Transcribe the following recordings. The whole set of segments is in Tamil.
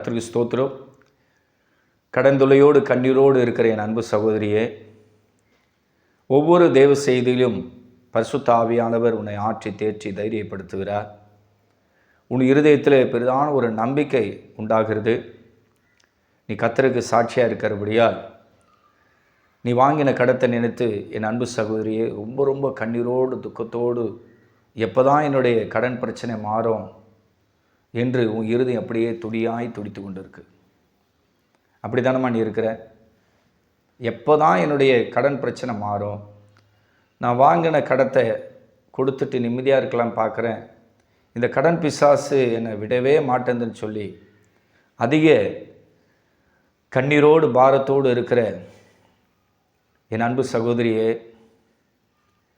கர்த்தருக்கு ஸ்தோத்திரம். கடந்துளையோடு கண்ணீரோடு இருக்கிற என் அன்பு சகோதரியே, ஒவ்வொரு தேவ செய்தியிலும் பரிசுத்த ஆவியானவர் உன்னை ஆற்றி தேற்றி தைரியப்படுத்துகிறார். உன் இருதயத்தில் பெரிதான ஒரு நம்பிக்கை உண்டாகிறது. நீ கர்த்தருக்கு சாட்சியாக இருக்கிறபடியால் நீ வாங்கின கடத்தை நினைத்து என் அன்பு சகோதரியே ரொம்ப ரொம்ப கண்ணீரோடு துக்கத்தோடு எப்போ தான் என்னுடைய கடன் பிரச்சனை மாறும் என்று உன் இருதயம் அப்படியே துடியாய் துடித்து கொண்டு இருக்கு. அப்படி தானம்மா நீ இருக்கிற? எப்போ தான் என்னுடைய கடன் பிரச்சனை மாறும், நான் வாங்கின கடத்தை கொடுத்துட்டு நிம்மதியாக இருக்கலாம் பார்க்குறேன், இந்த கடன் பிசாசு என்னை விடவே மாட்டேங்குதுன்னு சொல்லி அதிக கண்ணீரோடு பாரத்தோடு இருக்கிற என் அன்பு சகோதரியே,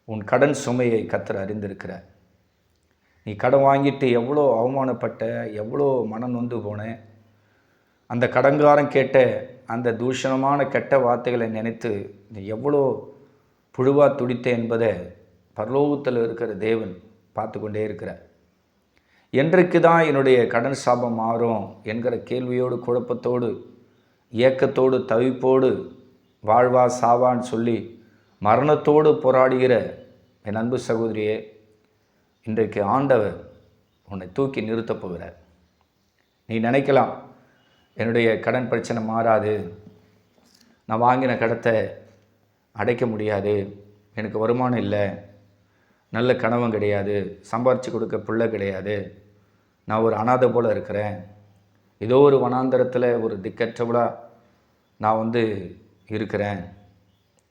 உன் கடன் சுமையை கர்த்தர் அறிந்திருக்கிறார். நீ கடன் வாங்கிட்டு எவ்வளோ அவமானப்பட்ட, எவ்வளோ மனம் நொந்து போனேன், அந்த கடன்காரன் கேட்ட அந்த தூஷணமான கெட்ட வார்த்தைகளை நினைத்து நீ எவ்வளோ புழுவா துடித்த என்பதை பரலோகத்தில் இருக்கிற தேவன் பார்த்து கொண்டே இருக்கிறார். என்றைக்கு தான் என்னுடைய கடன் சாபம் மாறும் என்கிற கேள்வியோடு, குழப்பத்தோடு, ஏக்கத்தோடு, தவிப்போடு, வாழ்வா சாவான்னு சொல்லி மரணத்தோடு போராடுகிற என் அன்பு சகோதரியே, இன்றைக்கு ஆண்டவர் உன்னை தூக்கி நிறுத்தப் போகிறார். நீ நினைக்கலாம், என்னுடைய கடன் பிரச்சனை மாறாது, நான் வாங்கின கடத்தை அடைக்க முடியாது, எனக்கு வருமானம் இல்லை, நல்ல கணவன் கிடையாது, சம்பாரித்து கொடுக்க பிள்ளை கிடையாது, நான் ஒரு அனாதை போல் இருக்கிறேன், ஏதோ ஒரு வனாந்தரத்தில் ஒரு திக்கற்றவளாக நான் இருக்கிறேன்,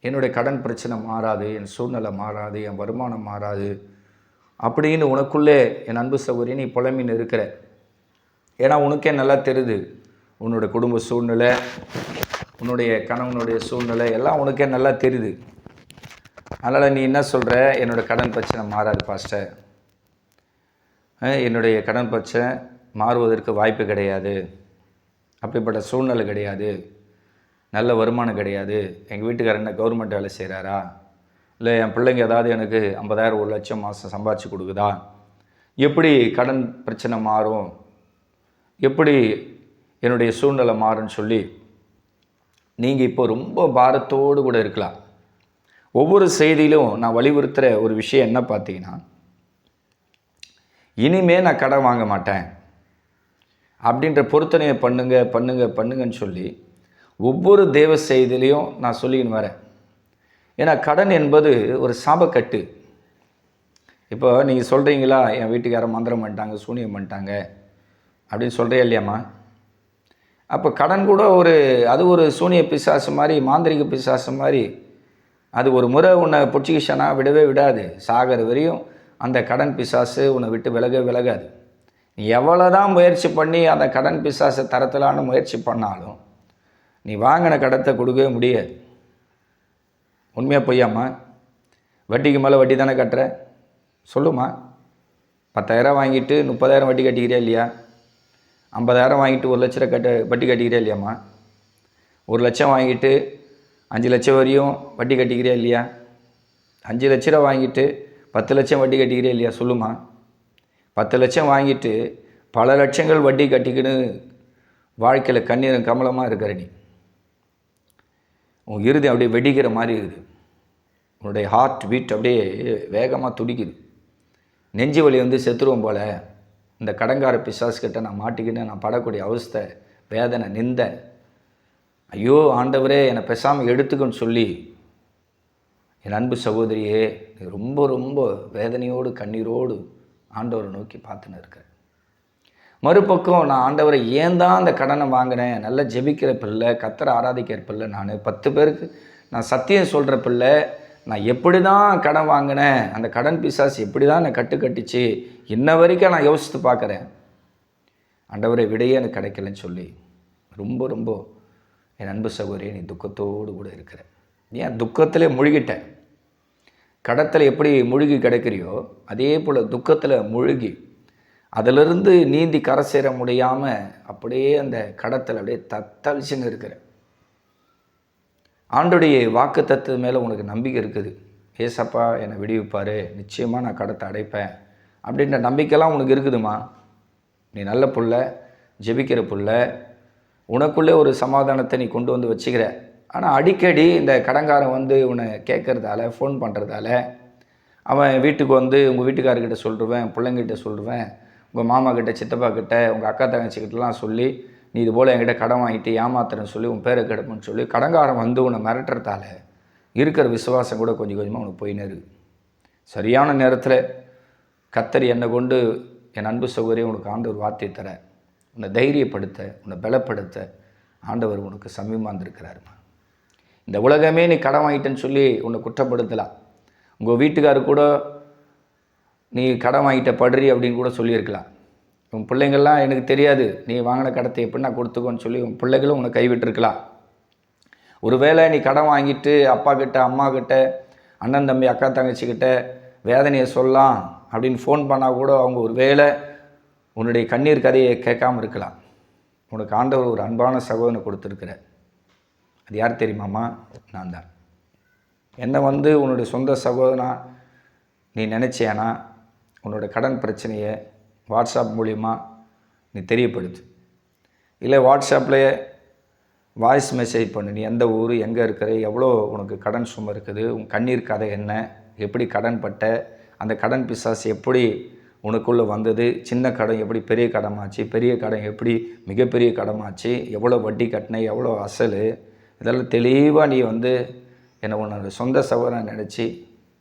என்னுடைய கடன் பிரச்சனை மாறாது, என் சூழ்நிலை மாறாது, என் வருமானம் மாறாது அப்படின்னு உனக்குள்ளே என் அன்பு சகோதரி நீ புலம்பின்னு இருக்கிற. ஏன்னா உனக்கே நல்லா தெரியுது, உன்னுடைய குடும்ப சூழ்நிலை, உன்னுடைய கணவனுடைய சூழ்நிலை எல்லாம் உனக்கே நல்லா தெரியுது. அதனால் நீ என்ன சொல்கிற, என்னோடய கடன் பிரச்சனை மாறாது பாஸ்டர், என்னுடைய கடன் பிரச்சனை மாறுவதற்கு வாய்ப்பு கிடையாது, அப்படிப்பட்ட சூழ்நிலை கிடையாது, நல்ல வருமானம் கிடையாது, எங்கள் வீட்டுக்காரர் என்ன கவர்மெண்ட் வேலை செய்கிறாரா, இல்லை என் பிள்ளைங்க ஏதாவது எனக்கு 50,000 1,00,000 மாதம் சம்பாதிச்சு கொடுக்குதா, எப்படி கடன் பிரச்சனை மாறும், எப்படி என்னுடைய சூழ்நிலை மாறும்னு சொல்லி நீங்கள் இப்போ ரொம்ப பாரத்தோடு கூட இருக்கலாம். ஒவ்வொரு செய்தியிலும் நான் வலியுறுத்துகிற ஒரு விஷயம் என்ன பார்த்தீங்கன்னா, இனிமேல் நான் கடன் வாங்க மாட்டேன் அப்படின்ற பொருத்தனையை பண்ணுங்கன்னு சொல்லி ஒவ்வொரு தேவ செய்தியிலையும் நான் சொல்லிக்கின்னு வரேன். ஏன்னா கடன் என்பது ஒரு சாபக்கட்டு. இப்போ நீங்கள் சொல்கிறீங்களா, என் வீட்டுக்கு யாரும் மந்திரம் பண்ணிட்டாங்க, சூனியம் பண்ணிட்டாங்க அப்படின்னு சொல்கிறே இல்லையாம்மா? அப்போ கடன் கூட அது ஒரு சூனிய பிசாசு மாதிரி, மாந்திரிக பிசாசு மாதிரி. அது ஒரு முறை உன்னை பிடிச்சிக்கிச்சனா விடவே விடாது, சாகிற வரையும் அந்த கடன் பிசாசு உன்னை விட்டு விலகாது. நீ எவ்வளோ தான் முயற்சி பண்ணி அந்த கடன் பிசாசை தரத்தலான முயற்சி பண்ணாலும் நீ வாங்கின கடத்தை கொடுக்கவே முடியாது. உண்மையாக பொய்யாம்மா? வட்டிக்கு மேலே வட்டி தானே கட்டுற? சொல்லுமா. 10,000 வாங்கிட்டு 30,000 வட்டி கட்டிக்கிறியா இல்லையா? 50,000 வாங்கிட்டு 1,00,000 வட்டி கட்டிக்கிறியா இல்லையாம்மா? 1,00,000 வாங்கிட்டு 5,00,000 வரையும் வட்டி கட்டிக்கிறியா இல்லையா? 5,00,000 வாங்கிட்டு 10,00,000 வட்டி கட்டிக்கிறியா இல்லையா? சொல்லுமா. 10,00,000 வாங்கிட்டு பல லட்சங்கள் வட்டி கட்டிக்கின்னு வாழ்க்கையில் கண்ணீரும் கமலமாக இருக்கிற நீ, உன் இறுதி அப்படியே வெடிக்கிற மாதிரி இருக்குது. உன்னுடைய ஹார்ட் பீட் அப்படியே வேகமாக துடிக்குது. நெஞ்சு வலி செத்துருவோம் போல். இந்த கடங்கார பிசாசுக்கிட்ட நான் மாட்டிக்கின்னு நான் படக்கூடிய அவஸ்தை, வேதனை, நிந்த, ஐயோ ஆண்டவரே என்னை பேசாமல் எடுத்துக்கன்னு சொல்லி என் அன்பு சகோதரியே நீ ரொம்ப ரொம்ப வேதனையோடு கண்ணீரோடு ஆண்டவரை நோக்கி பார்த்துன்னு இருக்க. மறுபக்கம் நான் ஆண்டவரை ஏன் தான் அந்த கடனை வாங்கினேன், நல்லா ஜெபிக்கிற பிள்ளை, கர்த்தரை ஆராதிக்கிற பிள்ளை, நான் 10 பேருக்கு நான் சத்தியம் சொல்கிற பிள்ளை, நான் எப்படி தான் கடன் வாங்கினேன், அந்த கடன் பிசாசு எப்படி தான் என்னை கட்டுக்கட்டிச்சு, இன்ன வரைக்கும் நான் யோசித்து பார்க்குறேன், ஆண்டவரை விடையே எனக்கு கிடைக்கலன்னு சொல்லி ரொம்ப ரொம்ப என் அன்பு சகோதரியை நீ துக்கத்தோடு கூட இருக்கிற. ஏன் துக்கத்திலே முழுகிட்டேன். கடத்தில் எப்படி முழுகி கிடக்கிறியோ அதே போல் துக்கத்தில் முழுகி அதிலிருந்து நீந்தி கரை சேர முடியாமல் அப்படியே அந்த கடத்தில் அப்படியே தத்தளிச்சுன்னு இருக்கிற. ஆண்டோடைய வாக்கு தத்துவம் மேலே உனக்கு நம்பிக்கை இருக்குது. ஏசப்பா என்னை விடுவிப்பார், நிச்சயமாக நான் கடத்தை அடைப்பேன் அப்படின்ற நம்பிக்கைலாம் உனக்கு இருக்குதுமா. நீ நல்ல புள்ள, ஜெபிக்கிற புள்ள, உனக்குள்ளே ஒரு சமாதானத்தை நீ கொண்டு வந்து வச்சுக்கிற. ஆனால் அடிக்கடி இந்த கடன்காரன் வந்து உன்னை கேட்குறதால, ஃபோன் பண்ணுறதால, அவன் வீட்டுக்கு வந்து உங்கள் வீட்டுக்காரர்கிட்ட சொல்லிடுவேன், பிள்ளைங்கிட்ட சொல்லிடுவேன், உங்கள் மாமா கிட்ட, சித்தப்பா கிட்ட, உங்கள் அக்கா தங்கச்சிக்கிட்டலாம் சொல்லி, நீ இது போல் என்கிட்ட கடன் வாங்கிட்டு ஏமாத்துறேன்னு சொல்லி உன் பேரை கெடுப்புன்னு சொல்லி கடன்காரன் வந்து உன்னை மிரட்டுறதால இருக்கிற விசுவாசம் கூட கொஞ்சம் கொஞ்சமாக உனக்கு போயின்னு இருக்குது. சரியான நேரத்தில் கர்த்தர் என்னை கொண்டு என் அன்பு சகோதரியை உனக்கு ஆண்டவர் வார்த்தையை தர, உன்னை தைரியப்படுத்த, உன்னை பலப்படுத்த ஆண்டவர் உனக்கு சமீபமாக இருந்திருக்கிறாருமா. இந்த உலகமே நீ கடன் வாங்கிட்டேன்னு சொல்லி உன்னை குற்றப்படுத்தலாம். உங்கள் வீட்டுக்காரர் கூட நீ கடன் வாங்கிட்ட படுறி அப்படின்னு கூட சொல்லியிருக்கலாம். உன் பிள்ளைங்கள்லாம் எனக்கு தெரியாது, நீ வாங்கின கடத்தை எப்படி நான் கொடுத்துக்கோன்னு சொல்லி உன் பிள்ளைகளும் உன்னை கைவிட்டிருக்கலாம். ஒருவேளை நீ கடன் வாங்கிட்டு அப்பா கிட்ட, அம்மா கிட்ட, அண்ணன் தம்பி, அக்கா தங்கச்சிக்கிட்ட வேதனையை சொல்லலாம் அப்படின்னு ஃபோன் பண்ணால் கூட அவங்க ஒரு வேளை உன்னுடைய கண்ணீர் கதையை கேட்காமல் இருக்கலாம். உனக்கு ஆண்டவர் ஒரு அன்பான சகோதரனை கொடுத்துருக்குற. அது யார் தெரியுமாம்மா? நான் தான். என்னை வந்து உன்னுடைய சொந்த சகோதரனா நீ நினச்சேனா உன்னோட கடன் பிரச்சனையை வாட்ஸ்அப் மூலிமா நீ தெரியப்படுத்து. இல்லை வாட்ஸ்அப்பில் வாய்ஸ் மெசேஜ் பண்ணு. நீ எந்த ஊர், எங்கே இருக்கிற, எவ்வளோ உனக்கு கடன் சுமை இருக்குது, உன் கண்ணீர் கதை என்ன, எப்படி கடன் பட்ட, அந்த கடன் பிசாசு எப்படி உனக்குள்ளே வந்தது, சின்ன கடன் எப்படி பெரிய கடமாச்சு, பெரிய கடன் எப்படி மிகப்பெரிய கடமாச்சு, எவ்வளோ வட்டி கட்டின, எவ்வளோ அசல், இதெல்லாம் தெளிவாக நீ வந்து என்னை உன்னோட சொந்த சகோதரனை நினச்சி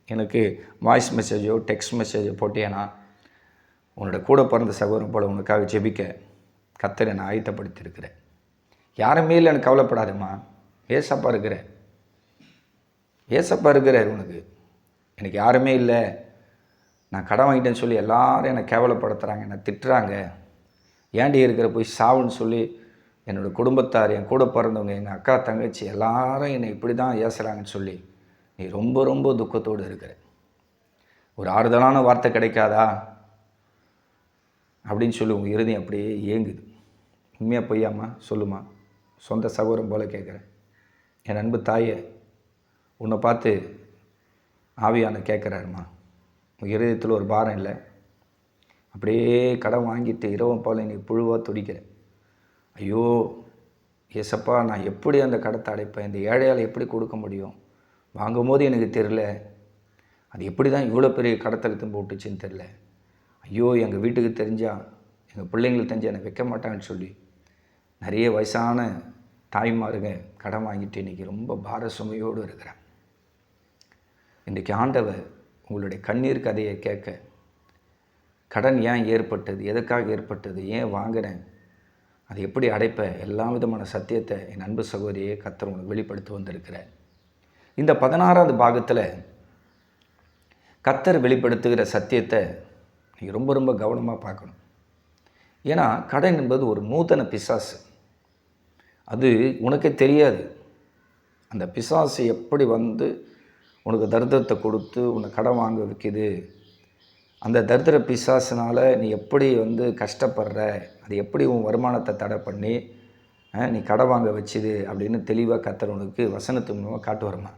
எனக்கு வாய்ஸ் மெசேஜோ டெக்ஸ்ட் மெசேஜோ போட்டேன்னா உன்னோட கூட பிறந்த சகோதரன் போல் உனக்காக ஜெபிக்க கர்த்தரை நான் ஆயத்தப்படுத்தியிருக்கிறேன். யாருமே இல்லை, எனக்கு கவலைப்படாதம்மா. ஏசப்பா இருக்கிறேன், ஏசப்பா இருக்கிறார் உனக்கு. எனக்கு யாருமே இல்லை, நான் கடன் வாங்கிட்டேன்னு சொல்லி எல்லாரும் என்னை கேவலப்படுத்துகிறாங்க, என்னை திட்டுறாங்க, ஏண்டி இருக்கிற போய் சாவுன்னு சொல்லி என்னோடய குடும்பத்தார், என் கூட பிறந்தவங்க, எங்கள் அக்கா தங்கச்சி எல்லாரும் என்னை இப்படி தான் ஏசுகிறாங்கன்னு சொல்லி நீ ரொம்ப ரொம்ப துக்கத்தோடு இருக்கிற. ஒரு ஆறுதலான வார்த்தை கிடைக்காதா அப்படின்னு சொல்லி உங்கள் இருதயம் அப்படியே ஏங்குது. உண்மையாக பொய்யாம்மா? சொல்லுமா. சொந்த சகோதரன் போல் கேட்குறேன். என் அன்பு தாயே, உன்னை பார்த்து ஆவியான கேட்குறாருமா. உங்கள் இருதயத்தில் ஒரு பாரம் இல்லை, அப்படியே கடன் வாங்கிட்டு இரவும் போல் நீ புழுவாக துடிக்கிறேன். ஐயோ ஏசப்பா, நான் எப்படி அந்த கடத்தை அடைப்பேன், இந்த ஏழையால் எப்படி கொடுக்க முடியும், வாங்கும்போது எனக்கு தெரில, அது எப்படி தான் இவ்வளோ பெரிய கடத்தெடுத்து போட்டுச்சுன்னு தெரில, ஐயோ எங்கள் வீட்டுக்கு தெரிஞ்சால், எங்கள் பிள்ளைங்களுக்கு தெரிஞ்சால் என்னை வைக்க மாட்டாங்கன்னு சொல்லி நிறைய வயசான தாய்மாருங்க கடன் வாங்கிட்டு இன்றைக்கி ரொம்ப பார சுமையோடு இருக்கிறேன். இன்றைக்கி ஆண்டவர் உங்களுடைய கண்ணீர் கதையை கேட்க, கடன் ஏன் ஏற்பட்டது, எதுக்காக ஏற்பட்டது, ஏன் வாங்கினேன், அதை எப்படி அடைப்ப, எல்லா விதமான சத்தியத்தை என் அன்பு சகோதரியை கர்த்தர் உங்களுக்கு வெளிப்படுத்தி வந்திருக்கிறேன். இந்த 16வது பாகத்தில் கர்த்தர் வெளிப்படுத்துகிற சத்தியத்தை நீங்கள் ரொம்ப ரொம்ப கவனமாக பார்க்கணும். ஏன்னா கடன் என்பது ஒரு நூதன பிசாசு. அது உனக்கே தெரியாது. அந்த பிசாசு எப்படி வந்து உனக்கு தரித்திரத்தை கொடுத்து உன்னை கடன் வாங்க வைக்குது, அந்த தரித்திர பிசாசினால் நீ எப்படி வந்து கஷ்டப்படுற, அது எப்படி உன் வருமானத்தை தடை பண்ணி நீ கடன் வாங்க வச்சுது அப்படின்னு தெளிவாக கர்த்தர் உனக்கு வசனத்து மூலமாக காட்டு வருமா.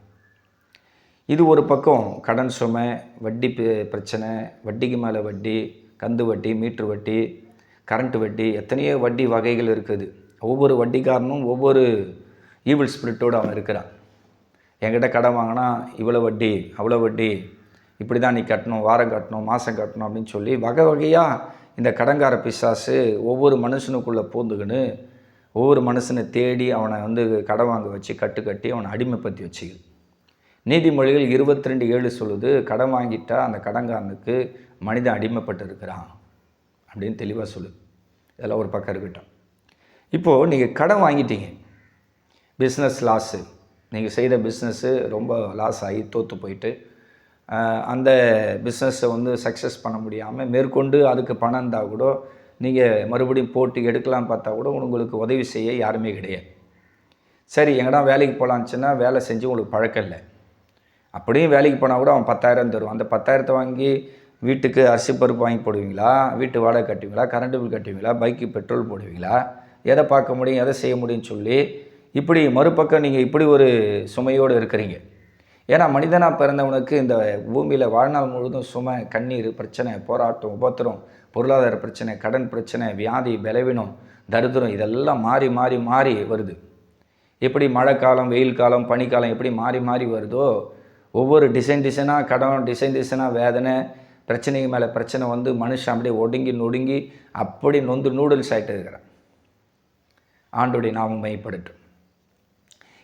இது ஒரு பக்கம் கடன் சுமை, வட்டி பிரச்சனை, வட்டிக்கு மேலே வட்டி, கந்து வட்டி, மீட்ரு வட்டி, கரண்ட்டு வட்டி, எத்தனையோ வட்டி வகைகள் இருக்குது. ஒவ்வொரு வட்டிக்காரனும் ஒவ்வொரு ஈவில் ஸ்பிரிட்டோடு அவன் இருக்கிறான். என்கிட்ட கடன் வாங்கினா இவ்வளோ வட்டி, அவ்வளோ வட்டி, இப்படி தான் நீ கட்டணும், வாரம் கட்டணும், மாதம் கட்டணும் அப்படின்னு சொல்லி வகை வகையாக இந்த கடன்கார பிசாசு ஒவ்வொரு மனுஷனுக்குள்ளே பூந்துக்கின்னு ஒவ்வொரு மனுஷனை தேடி அவனை வந்து கடன் வாங்க வச்சு கட்டி அவனை அடிமைப்படுத்தி வச்சுக்குது. நீதிமொழிகள் 22:7 சொல்லுது, கடன் வாங்கிட்டா அந்த கடன்காரனுக்கு மனிதன் அடிமைப்பட்டு இருக்கிறான் அப்படின்னு தெளிவாக சொல்லுது. இதெல்லாம் ஒரு பக்கம் இருக்கட்டும். இப்போது நீங்கள் கடன் வாங்கிட்டீங்க, பிஸ்னஸ் லாஸு, நீங்கள் செய்த பிஸ்னஸ்ஸு ரொம்ப லாஸ் ஆகி தோற்று போயிட்டு அந்த பிஸ்னஸை வந்து சக்ஸஸ் பண்ண முடியாமல் மேற்கொண்டு அதுக்கு பணம் இருந்தால் கூட நீங்கள் மறுபடியும் போட்டு எடுக்கலாம் பார்த்தா கூட உங்களுக்கு உதவி செய்ய யாருமே கிடையாது. சரி எங்கடா வேலைக்கு போகலான்னுச்சுன்னா வேலை செஞ்சு உங்களுக்கு பழக்கம் இல்லை. அப்படியும் வேலைக்கு போனால் கூட அவன் 10,000 தருவான். அந்த 10,000 வாங்கி வீட்டுக்கு அரிசி பருப்பு வாங்கி போடுவீங்களா, வீட்டு வாடகை கட்டுவீங்களா, கரண்ட் பில் கட்டுவீங்களா, பைக்கு பெட்ரோல் போடுவீங்களா, எதை பார்க்க முடியும், எதை செய்ய முடியும்னு சொல்லி இப்படி மறுபக்கம் நீங்கள் இப்படி ஒரு சுமையோடு இருக்கிறீங்க. ஏன்னா மனிதனாக பிறந்தவனுக்கு இந்த பூமியில் வாழ்நாள் முழுவதும் சுமை, கண்ணீர், பிரச்சனை, போராட்டம், உபத்திரம், பொருளாதார பிரச்சனை, கடன் பிரச்சனை, வியாதி, பலவீனம், தரித்திரம், இதெல்லாம் மாறி மாறி மாறி வருது. எப்படி மழை காலம், வெயில் காலம், பனிக்காலம் எப்படி மாறி மாறி வருதோ, ஒவ்வொரு டிசைனாக கடன், டிசைனாக வேதனை, பிரச்சனைக்கு மேலே பிரச்சனை வந்து மனுஷன் அப்படியே ஒடுங்கி நொடுங்கி அப்படி நொந்து நூடுல்ஸ் ஆகிட்டு இருக்கிறான். ஆண்டோடைய நாமம் மையப்படட்டும்.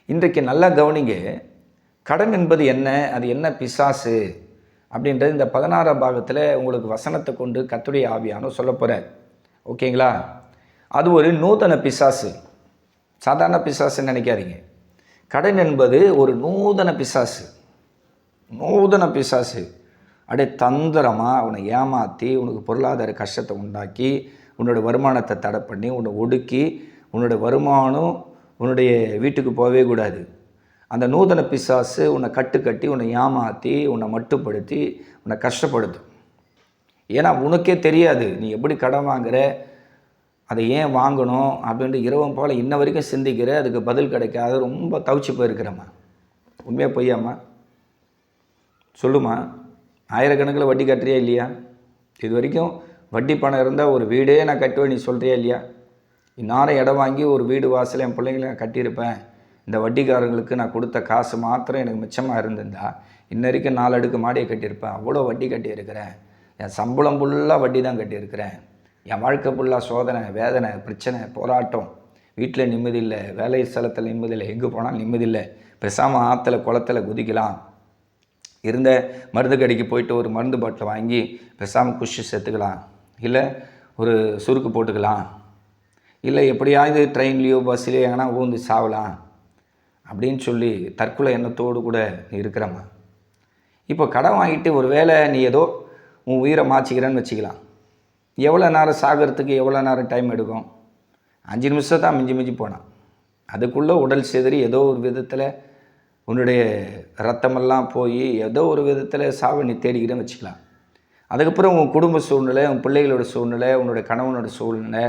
இன்றைக்கு நல்லா கவனிங்க, கடன் என்பது என்ன, அது என்ன பிசாசு அப்படின்றது இந்த 16ஆம் பாகத்தில் உங்களுக்கு வசனத்தை கொண்டு கர்த்தருடைய ஆவியானவர் சொல்ல போகிறார். ஓகேங்களா? அது ஒரு நூதன பிசாசு, சாதாரண பிசாசுன்னு நினைக்காதீங்க. கடன் என்பது ஒரு நூதன பிசாசு. அப்படியே தந்திரமாக உன்னை ஏமாற்றி உனக்கு பொருளாதார கஷ்டத்தை உண்டாக்கி உன்னோட வருமானத்தை தடை பண்ணி உன்னை ஒடுக்கி உன்னோட வருமானம் உன்னுடைய வீட்டுக்கு போகவே கூடாது. அந்த நூதன பிசாசு உன்னை கட்டி உன்னை ஏமாற்றி உன்னை மட்டுப்படுத்தி உன்னை கஷ்டப்படுத்தும். ஏன்னா உனக்கே தெரியாது நீ எப்படி கடன் வாங்குற, அதை ஏன் வாங்கணும் அப்படின்ட்டு இரவும் போல் இன்ன வரைக்கும் சிந்திக்கிற, அதுக்கு பதில் கிடைக்காது, ரொம்ப தவிச்சு போயிருக்கிறம்மா. உண்மையாக பொய்யாம்மா? சொல்லுமா. ஆயிரக்கணக்கில் வட்டி கட்டுறியா இல்லையா? இது வரைக்கும் வட்டி பணம் இருந்தால் ஒரு வீடே நான் கட்டுவேன் நீ சொல்கிறியா இல்லையா? இந்நேரம் இடம் வாங்கி ஒரு வீடு வாசல் என் பிள்ளைங்களை நான் கட்டியிருப்பேன். இந்த வட்டிக்காரங்களுக்கு நான் கொடுத்த காசு மாத்திரம் எனக்கு மிச்சமாக இருந்திருந்தா இன்ன வரைக்கும் 4 அடுக்கு மாடியை கட்டியிருப்பேன். அவ்வளோ வட்டி கட்டியிருக்கிறேன். என் சம்பளம் ஃபுல்லாக வட்டி தான் கட்டியிருக்கிறேன். என் வாழ்க்கை ஃபுல்லாக சோதனை, வேதனை, பிரச்சனை, போராட்டம். வீட்டில் நிம்மதி இல்லை, வேலை ஸ்தலத்தில் நிம்மதி இல்லை, எங்கே போனாலும் நிம்மதி இல்லை. பேசாமல் ஆற்றுல குளத்தில் குதிக்கலாம், இருந்த மருந்து கடைக்கு போயிட்டு ஒரு மருந்து பாட்டில் வாங்கி பேசாமல் குஷி சேர்த்துக்கலாம், இல்லை ஒரு சுருக்கு போட்டுக்கலாம், இல்லை எப்படியாவது ட்ரெயின்லேயோ பஸ்லேயோ எங்கன்னா ஊந்து சாவலாம் அப்படின்னு சொல்லி தற்கொலை எண்ணத்தோடு கூட நீ இருக்கிறம்மா. இப்போ கடன் வாங்கிட்டு ஒரு வேளை நீ ஏதோ உன் உயிரை மாற்றிக்கிறேன்னு வச்சுக்கலாம். எவ்வளோ நேரம் சாகிறதுக்கு எவ்வளோ நேரம் டைம் எடுக்கும்? 5 நிமிஷம் தான் மிஞ்சி போனான். அதுக்குள்ளே உடல் சிதறி ஏதோ ஒரு விதத்தில் உன்னுடைய ரத்தமெல்லாம் போய் ஏதோ ஒரு விதத்தில் சாவை நீ தேடிக்கிறேன்னு வச்சுக்கலாம். அதுக்கப்புறம் உன் குடும்ப சூழ்நிலை, உன் பிள்ளைகளோட சூழ்நிலை, உன்னுடைய கணவனோட சூழ்நிலை,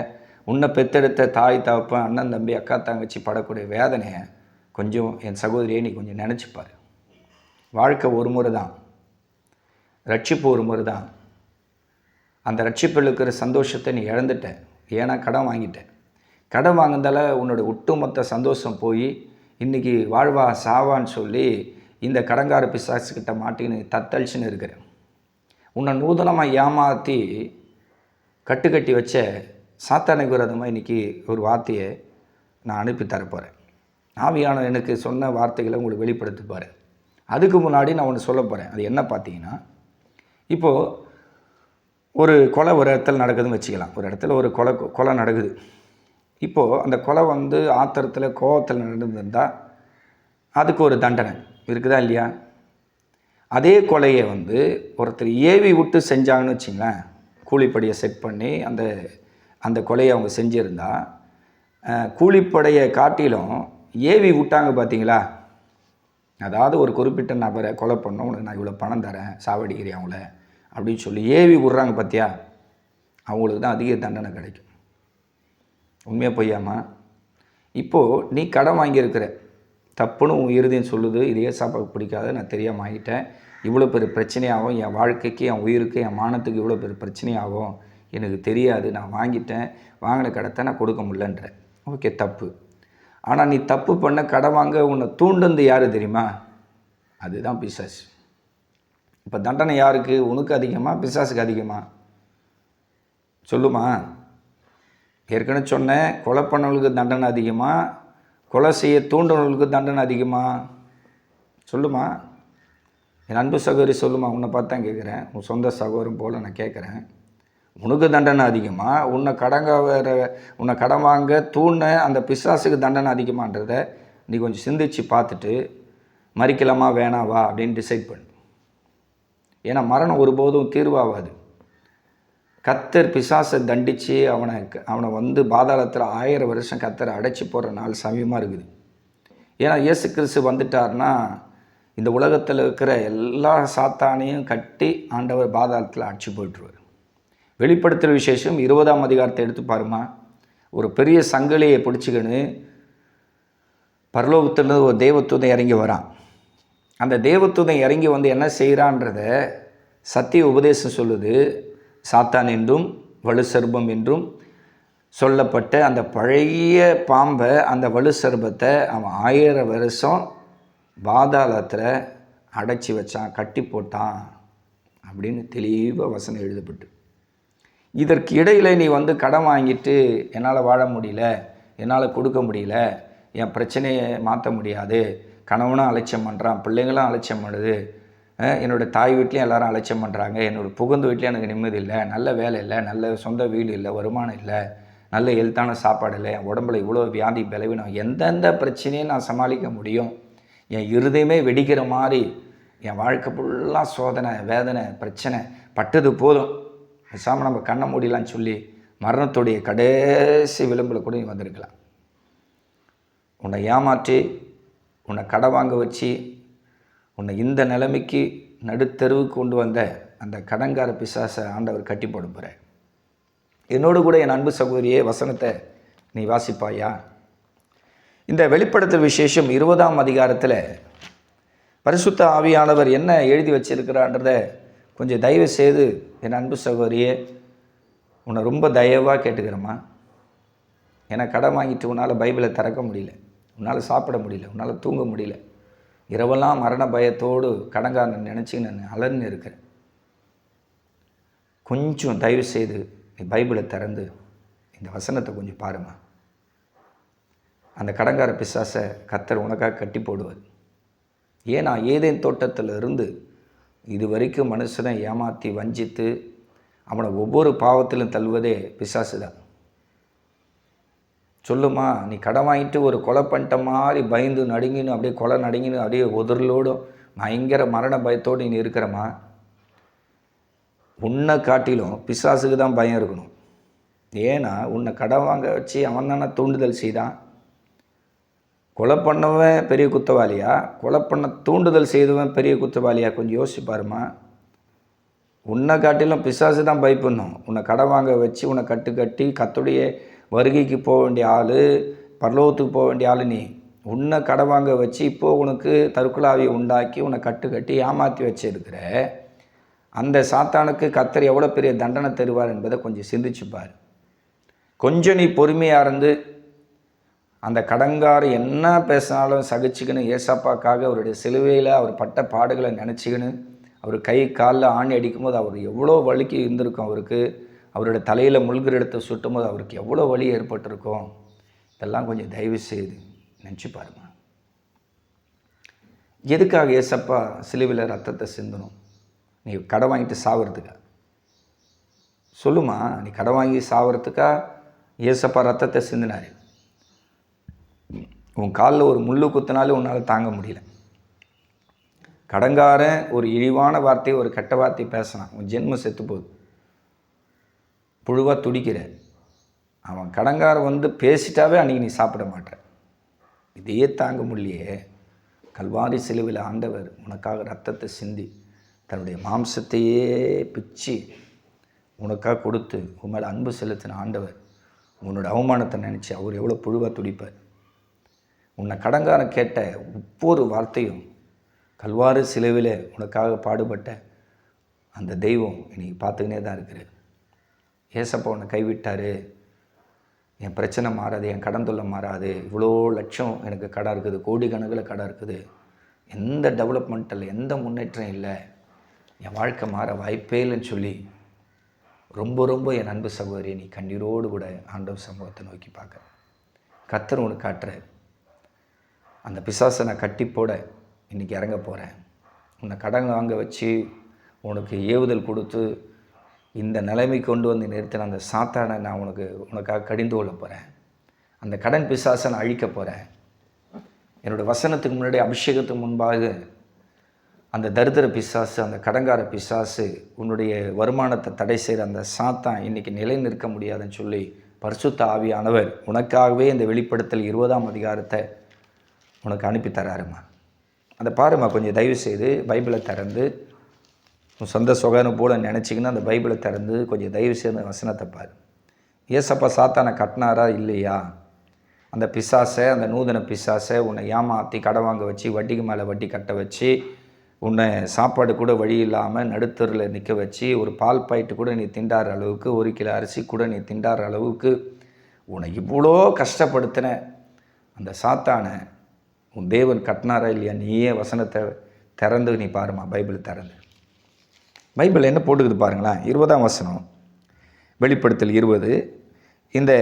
உன்னை பெத்தெடுத்த தாய் தாப்பன், அண்ணன் தம்பி, அக்கா தங்கச்சி படக்கூடிய வேதனையை கொஞ்சம் என் சகோதரியை நீ கொஞ்சம் நினச்சிப்பார். வாழ்க்கை ஒரு முறை தான், ரட்சிப்பு ஒரு முறை தான். அந்த ரட்சிப்பில் இருக்கிற சந்தோஷத்தை நீ இழந்துட்ட. ஏன்னா கடன் வாங்கிட்ட. கடன் வாங்கினால உன்னோட ஒட்டுமொத்த சந்தோஷம் போய் இன்றைக்கி வாழ்வா சாவான்னு சொல்லி இந்த கடங்கார பிசாசுக்கிட்ட மாட்டின்னு தத்தளிச்சுன்னு இருக்கிற உன்னை நூதனமாக ஏமாற்றி கட்டி வச்ச சாத்தானுக்கு விரோதமாக இன்றைக்கி ஒரு வார்த்தையை நான் அனுப்பி தரப்போகிறேன். ஆவியான எனக்கு சொன்ன வார்த்தைகளை உங்களுக்கு வெளிப்படுத்திப்பார். அதுக்கு முன்னாடி நான் ஒன்று சொல்ல போகிறேன். அது என்ன பார்த்தீங்கன்னா, இப்போது ஒரு கொலை ஒரு இடத்துல நடக்குதுன்னு வச்சுக்கலாம். ஒரு இடத்துல ஒரு கொலை நடக்குது. இப்போது அந்த கொலை வந்து ஆத்திரத்தில் கோபத்தில் நடந்திருந்தால் அதுக்கு ஒரு தண்டனை இருக்குதா இல்லையா? அதே கொலையை வந்து ஒருத்தர் ஏவி விட்டு செஞ்சாங்கன்னு வச்சிங்களேன், கூலிப்படையை செட் பண்ணி அந்த கொலையை அவங்க செஞ்சுருந்தா, கூலிப்படையை காட்டிலும் ஏவி விட்டாங்க பார்த்தீங்களா? அதாவது ஒரு குறிப்பிட்ட நபரை கொலை பண்ணோம், உனக்கு நான் இவ்வளோ பணம் தரேன், சாவடிக்கிறேன் அவங்கள அப்படின்னு சொல்லி ஏவி விட்றாங்க பார்த்தியா, அவங்களுக்கு தான் அதிக தண்டனை கிடைக்கும். உண்மையாக பொய்யாமா? இப்போது நீ கடன் வாங்கியிருக்கிற, தப்புன்னு உன் இறுதின்னு சொல்லுது, இதே சாப்பாடு பிடிக்காது, நான் தெரியாமல் வாங்கிட்டேன், இவ்வளோ பெரிய பிரச்சனையாகும், என் வாழ்க்கைக்கு, என் உயிருக்கு, என் மானத்துக்கு இவ்வளோ பெரிய பிரச்சனையாகும், எனக்கு தெரியாது, நான் வாங்கிட்டேன், வாங்கின கடத்தை நான் கொடுக்க முடியலன்ற. ஓகே, தப்பு. ஆனால் நீ தப்பு பண்ண கடன் வாங்க உன்னை தூண்டுந்து யார் தெரியுமா? அதுதான் பிசாசு. இப்போ தண்டனை யாருக்கு? உனக்கு அதிகமாக, பிசாசுக்கு அதிகமாக? சொல்லுமா. ஏற்கனவே சொன்னேன், கொலை பண்ணவங்களுக்கு தண்டனை அதிகமாக, கொலை செய்ய தூண்டவங்களுக்கு தண்டனை அதிகமாக? சொல்லுமா. என் அன்பு சகோதரி சொல்லுமா. உன்னை பார்த்து தான் கேட்குறேன், உன் சொந்த சகோதரம் போல் நான் கேட்குறேன். உனக்கு தண்டனை அதிகமாக, உன்னை கடன் வாங்க தூண்ட அந்த பிசாசுக்கு தண்டனை அதிகமான்றதை நீ கொஞ்சம் சிந்திச்சு பார்த்துட்டு மறிக்கலாமா வேணாவா அப்படின்னு டிசைட் பண்ணு. ஏன்னா மரணம் ஒருபோதும் தீர்வாகாது. கர்த்தர் பிசாசை தண்டித்து அவனை வந்து பாதாளத்தில் 1000 வருஷம் கர்த்தரை அடைச்சி போடுற நாள் சமயமாக இருக்குது. ஏன்னா இயேசு கிறிஸ்து வந்துட்டார்னா இந்த உலகத்தில் இருக்கிற எல்லா சாத்தானையும் கட்டி ஆண்டவர் பாதாளத்தில் அடிச்சு போய்ட்டுருவார். வெளிப்படுத்துகிற விசேஷம் 20ஆம் அதிகாரத்தை எடுத்து பாருமா. ஒரு பெரிய சங்கிலியை பிடிச்சிக்கின்னு பரலோகத்திலிருந்து ஒரு தேவதூதன் இறங்கி வரான். அந்த தேவதூதன் இறங்கி வந்து என்ன செய்கிறான்றத சத்திய உபதேசம் சொல்லுது. சாத்தான் என்றும் வலு சர்ப்பம் என்றும் சொல்லப்பட்ட அந்த பழைய பாம்பை, அந்த வலு சர்பத்தை அவன் 1000 வருஷம் பாதாளத்தில் அடைச்சி வச்சான், கட்டி போட்டான் அப்படின்னு தெளிவாக வசனம் எழுதப்பட்டு. இதற்கு இடையில் நீ கடன் வாங்கிட்டு என்னால் வாழ முடியல, என்னால் கொடுக்க முடியல, என் பிரச்சனையை மாற்ற முடியாது, கணவனும் அலட்சியம் பண்ணுறான், பிள்ளைங்களும் அலட்சியம் பண்ணுது, என்னோடய தாய் வீட்லேயும் எல்லோரும் அலட்சியம் பண்ணுறாங்க, என்னோடய புகுந்த வீட்லேயும் எனக்கு நிம்மதி இல்லை, நல்ல வேலை இல்லை, நல்ல சொந்த வீடு இல்லை, வருமானம் இல்லை, நல்ல ஹெல்த்தான சாப்பாடு இல்லை, என் உடம்புல இவ்வளோ வியாதி பலவீனம், எந்தெந்த பிரச்சனையும் நான் சமாளிக்க முடியும், என் இருதயமே வெடிக்கிற மாதிரி என் வாழ்க்கை ஃபுல்லாக சோதனை, வேதனை, பிரச்சனை பட்டது போதும், பேசாமல் நம்ம கண்ணை மூடிலான்னு சொல்லி மரணத்துடைய கடைசி விளிம்பில் கூட நீ வந்திருக்கலாம். உன்னை ஏமாற்றி, உன்னை கடை வாங்க வச்சு, உன்னை இந்த நிலைமைக்கு நடுத்தெருவுக்கு கொண்டு வந்த அந்த கடன்கார பிசாசை ஆண்டவர் கட்டி போட போகிறார். என்னோடு கூட என் அன்பு சகோதரியே, வசனத்தை நீ வாசிப்பாயா? இந்த வெளிப்படுத்தல் விசேஷம் 20ஆம் அதிகாரத்தில் பரிசுத்த ஆவியானவர் என்ன எழுதி வச்சிருக்கிறான்றத கொஞ்சம் தயவு செய்து என் அன்பு சகோதரியே, உன்னை ரொம்ப தயவாக கேட்டுக்கிறேம்மா. ஏன்னா கடன் வாங்கிட்டு உன்னால் பைபிளை திறக்க முடியல, உன்னால் சாப்பிட முடியல, உன்னால் தூங்க முடியல, இரவெல்லாம் மரண பயத்தோடு கடன்காரனை நினச்சி நான் அலர்ந்து இருக்கிறேன். கொஞ்சம் தயவு செய்து நீ பைபிளை திறந்து இந்த வசனத்தை கொஞ்சம் பாருமா. அந்த கடன்கார பிசாசை கர்த்தர் உனக்காக கட்டி போடுவார். ஏன்னா ஏதேன் தோட்டத்தில் இருந்து இது வரைக்கும் மனுஷனை ஏமாற்றி வஞ்சித்து அவனை ஒவ்வொரு பாவத்திலும் தள்ளுவதே பிசாசு தான். சொல்லுமா, நீ கடன் வாங்கிட்டு ஒரு கொலை பண்ணிட்ட மாதிரி பயந்து நடுங்கின்னு அப்படியே கொலை நடுங்கின்னு அப்படியே உதறலோடும் பயங்கர மரண பயத்தோடு நீ இருக்கிறமா? உன்னை காட்டிலும் பிசாசுக்கு தான் பயம் இருக்கணும். ஏன்னா உன்னை கடன் வாங்க வச்சு அவன் தானே தூண்டுதல் செய்தான். கொலை பண்ணவன் பெரிய குற்றவாளியா, கொலை பண்ண தூண்டுதல் செய்தவன் பெரிய குற்றவாளியா? கொஞ்சம் யோசிப்பாருமா. உன்னை காட்டிலும் பிசாசு தான் பயப்படணும். உன்னை கடன் வாங்க வச்சு உன்னை கட்டி கர்த்தருடைய வருகைக்கு போக வேண்டிய ஆள், பரலோகத்துக்கு போக வேண்டிய ஆள் நீ. உன்னை கடன் வாங்க வச்சு இப்போது உனக்கு தற்கொலாவியை உண்டாக்கி உன்னை கட்டி ஏமாற்றி வச்சிருக்கிற அந்த சாத்தானுக்கு கர்த்தர் எவ்வளோ பெரிய தண்டனை தருவார் என்பதை கொஞ்சம் சிந்திச்சுப்பார். கொஞ்சம் நீ பொறுமையாக இருந்து அந்த கடன்கார என்ன பேசினாலும் சகிச்சுக்கின்னு ஏசப்பாக்காக அவருடைய சிலுவையில் அவர் பட்ட பாடுகளை நினச்சிக்கின்னு அவர் கை காலில் ஆணி அடிக்கும்போது அவர் எவ்வளோ வலிக்கு இருந்திருக்கும். அவருக்கு அவருடைய தலையில் முள்கிற இடத்தை சுட்டும் போது அவருக்கு எவ்வளோ வலி ஏற்பட்டிருக்கும். இதெல்லாம் கொஞ்சம் தயவு செய்து நினச்சி பாருங்க. எதுக்காக ஏசப்பா சிலுவையில் ரத்தத்தை சிந்தணும்? நீ கடன் வாங்கிட்டு சாவறதுக்கா? சொல்லுமா, நீ கடன் வாங்கி சாவறதுக்கா ஏசப்பா ரத்தத்தை சிந்தினார்? உன் காலில் ஒரு முள்ளு குத்தினாலும் உன்னால் தாங்க முடியல. கடங்காரன் ஒரு இழிவான வார்த்தையை, ஒரு கெட்ட வார்த்தையை பேசினான், உன் ஜென்மம் செத்து போகுது, புழுவாக துடிக்கிற. அவன் கடங்காரன் பேசிட்டாவே அன்றைக்கி நீ சாப்பிட மாட்ட. இதையே தாங்க முடியலையே. கல்வாரி சிலுவையில் ஆண்டவர் உனக்காக ரத்தத்தை சிந்தி தன்னுடைய மாம்சத்தையே பிச்சு உனக்காக கொடுத்து உன் மேலே அன்பு செலுத்தின ஆண்டவர் உன்னோட அவமானத்தை நினச்சி அவர் எவ்வளோ புழுவாக துடிப்பார். உன்னை கடங்காரன் கேட்ட ஒவ்வொரு வார்த்தையும் கல்வாரி சிலுவையில் உனக்காக பாடுபட்ட அந்த தெய்வம் இன்றைக்கி பார்த்துக்கினே தான் இருக்குது. ஏசப்பா உன்னை கைவிட்டார், என் பிரச்சனை மாறாது, என் கடன் தொல்லை மாறாது, இவ்வளோ லட்சம் எனக்கு கடன் இருக்குது, கோடிக்கணக்கில் கடன் இருக்குது, எந்த டெவலப்மெண்ட் இல்லை, எந்த முன்னேற்றம் இல்லை, என் வாழ்க்கை மாற வாய்ப்பே இல்லைன்னு சொல்லி ரொம்ப என் அன்பு சகோதரி நீ கண்ணீரோடு கூட ஆண்டவர் சமூகத்தை நோக்கி பார்க்க கர்த்தர் உனக்கு காட்டுற அந்த பிசாசை நான் கட்டி போட இன்றைக்கி இறங்க போகிறேன். உன்னை கடன் வாங்க வச்சு உனக்கு ஏவுதல் கொடுத்து இந்த நிலைமை கொண்டு வந்து நிறுத்தின அந்த சாத்தானை நான் உனக்காக கடிந்து கொள்ள போகிறேன். அந்த கடன் பிசாசை நான் அழிக்க போகிறேன். என்னோடய வசனத்துக்கு முன்னாடி அபிஷேகத்துக்கு முன்பாக அந்த தரித்திர பிசாசு, அந்த கடங்கார பிசாசு, உன்னுடைய வருமானத்தை தடை செய்கிற அந்த சாத்தான் இன்றைக்கி நிலை நிற்க முடியாதுன்னு சொல்லி பரிசுத்த ஆவியானவர் உனக்காகவே இந்த வெளிப்படுத்தல் 20ஆம் அதிகாரத்தை உனக்கு அனுப்பி தராருமா. அதை பாருமா, கொஞ்சம் தயவு செய்து பைபிளை திறந்து உன் சொந்த சுகனு போல் நினச்சிக்கின்னு அந்த பைபிளை திறந்து கொஞ்சம் தயவு செய்து வசனத்தை பாரு. ஏசப்பா சாத்தானை கட்டினாரா இல்லையா? அந்த பிசாசை, அந்த நூதன பிசாசை உன்னை ஏமாற்றி கடன் வாங்க வச்சு வட்டிக்கு மேலே வட்டி கட்ட வச்சு உன்னை சாப்பாடு கூட வழி இல்லாமல் நடுத்தரில் நிற்க வச்சு ஒரு பால் பாயிட்டு கூட நீ திண்டாடுற அளவுக்கு, 1 கிலோ அரிசி கூட நீ திண்டாடுற அளவுக்கு உன்னை இவ்வளோ கஷ்டப்படுத்தின அந்த சாத்தானை உன் தேவன் கட்டினாரா இல்லையா? நீயே வசனத்தை திறந்து நீ பாருமா, பைபிள் திறந்து. பைபிள் என்ன போட்டுக்குது பாருங்களேன். 20ஆம் வசனம், வெளிப்படுத்தல் 20, இந்த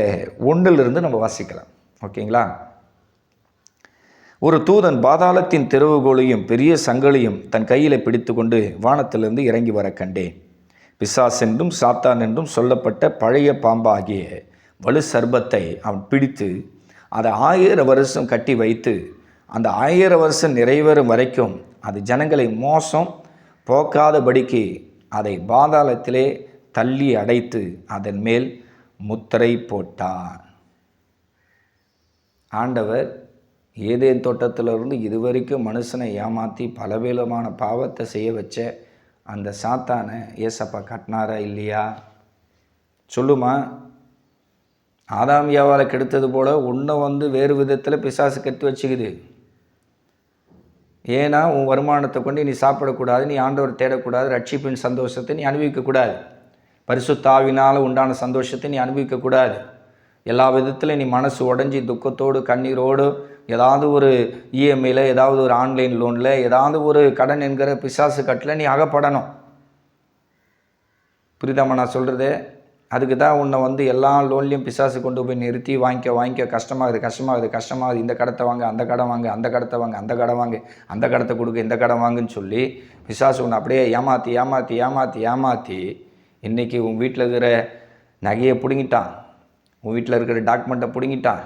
1லிருந்து நம்ம வாசிக்கலாம். ஓகேங்களா? ஒரு தூதன் பாதாளத்தின் திறவுகோலையும் பெரிய சங்களையும் தன் கையில் பிடித்து கொண்டு வானத்திலிருந்து இறங்கி வர கண்டேன். பிசாஸ் என்றும் சாத்தான் என்றும் சொல்லப்பட்ட பழைய பாம்பாகிய வலு சர்பத்தை அவன் பிடித்து அதை 1000 வருஷம் கட்டி வைத்து அந்த 1000 வருஷம் நிறைவேறும் வரைக்கும் அது ஜனங்களை மோசம் போக்காதபடிக்கு அதை பாதாளத்திலே தள்ளி அடைத்து அதன் மேல் முத்திரை போட்டார். ஆண்டவர் ஏதேன் தோட்டத்திலிருந்து இதுவரைக்கும் மனுஷனை ஏமாற்றி பலவிதமான பாவத்தை செய்ய வச்ச அந்த சாத்தானை ஏசப்பா கட்டினாரா இல்லையா? சொல்லுமா? ஆதாம் ஏவாளை கெடுத்தது போல் உன்னை வேறு விதத்தில் பிசாசு கட்டி வச்சுக்குது. ஏன்னா உன் வருமானத்தை கொண்டு நீ சாப்பிடக்கூடாது, நீ ஆண்டவர் தேடக்கூடாது, ரட்சிப்பின் சந்தோஷத்தை நீ அனுபவிக்கக்கூடாது, பரிசுத்தாவினால் உண்டான சந்தோஷத்தை நீ அனுபவிக்கக்கூடாது. எல்லா விதத்திலும் நீ மனசு உடஞ்சி துக்கத்தோடு கண்ணீரோடு ஏதாவது ஒரு இஎம்ஐயில், ஏதாவது ஒரு ஆன்லைன் லோனில், ஏதாவது ஒரு கடன் என்கிற பிசாசு கட்டில் நீ அகப்படணும். புரியுதாம்மா நான் சொல்கிறது? அதுக்கு தான் உன்னை எல்லா லோன்லேயும் பிசாசு கொண்டு போய் நிறுத்தி வாங்கிக்க கஷ்டமாகுது, இந்த கடத்தை வாங்க, அந்த கடன் வாங்க, அந்த கடத்தை வாங்க, அந்த கடன் வாங்க, அந்த கடத்தை கொடுக்க, இந்த கடன் வாங்குன்னு சொல்லி பிசாசு உன்னை அப்படியே ஏமாற்றி இன்றைக்கி உன் வீட்டில் இருக்கிற நகையை பிடுங்கிட்டான், உன் வீட்டில் இருக்கிற டாக்குமெண்ட்டை பிடுங்கிட்டான்,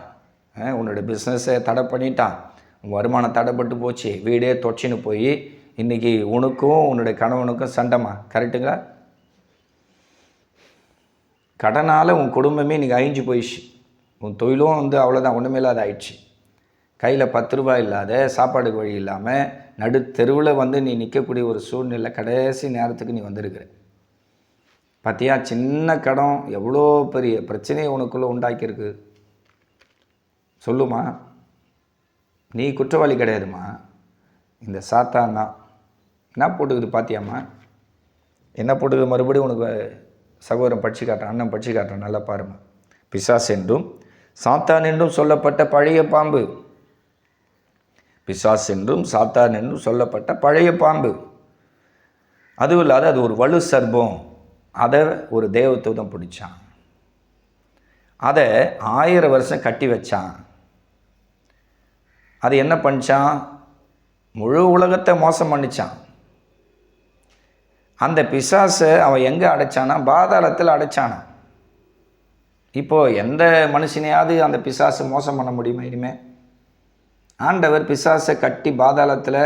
உன்னோட பிஸ்னஸை தடை பண்ணிட்டான், உன் வருமானம் தடைப்பட்டு போச்சு, வீடே தொச்சின்னு போய் இன்றைக்கி உனக்கும் உன்னுடைய கணவனுக்கும் சண்டைமா. கரெக்டுங்களா? கடனால் உன் குடும்பமே இன்றைக்கி அழிஞ்சு போயிடுச்சு, உன் தொழிலும் அவ்வளோதான், ஒன்றுமே இல்லாத ஆயிடுச்சு. கையில் 10 ரூபாய் இல்லாத, சாப்பாடுக்கு வழி இல்லாமல் நடு தெருவில் நீ நிற்கக்கூடிய ஒரு சூழ்நிலை கடைசி நேரத்துக்கு நீ வந்திருக்கிற. பார்த்தியா, சின்ன கடன் எவ்வளோ பெரிய பிரச்சனையை உனக்குள்ளே உண்டாக்கியிருக்கு. சொல்லுமா? நீ குற்றவாளி கிடையாதுமா, இந்த சாத்தான் தான். என்ன போட்டுக்குது பார்த்தியாம்மா? என்ன போட்டுக்குது? மறுபடியும் உனக்கு சகோதரன் படித்து காட்டுறேன், அண்ணன் படித்து காட்டுறேன், நல்லா பாருமா. பிசாஸ் என்றும் சாத்தான் என்றும் சொல்லப்பட்ட பழைய பாம்பு. பிசாஸ் என்றும் சாத்தான் என்றும் சொல்லப்பட்ட பழைய பாம்பு. அதுவும் இல்லாத அது ஒரு வலு சர்பம். அதை ஒரு தேவதூதன் பிடிச்சான், அதை 1000 வருஷம் கட்டி வச்சான். அது என்ன பண்ணிச்சான்? முழு உலகத்தை மோசம் பண்ணிச்சான். அந்த பிசாசை அவன் எங்கே அடைச்சானா? பாதாளத்தில் அடைச்சானா. இப்போது எந்த மனுஷனையாவது அந்த பிசாசை மோசம் பண்ண முடியுமா? இனிமேல் ஆண்டவர் பிசாசை கட்டி பாதாளத்தில்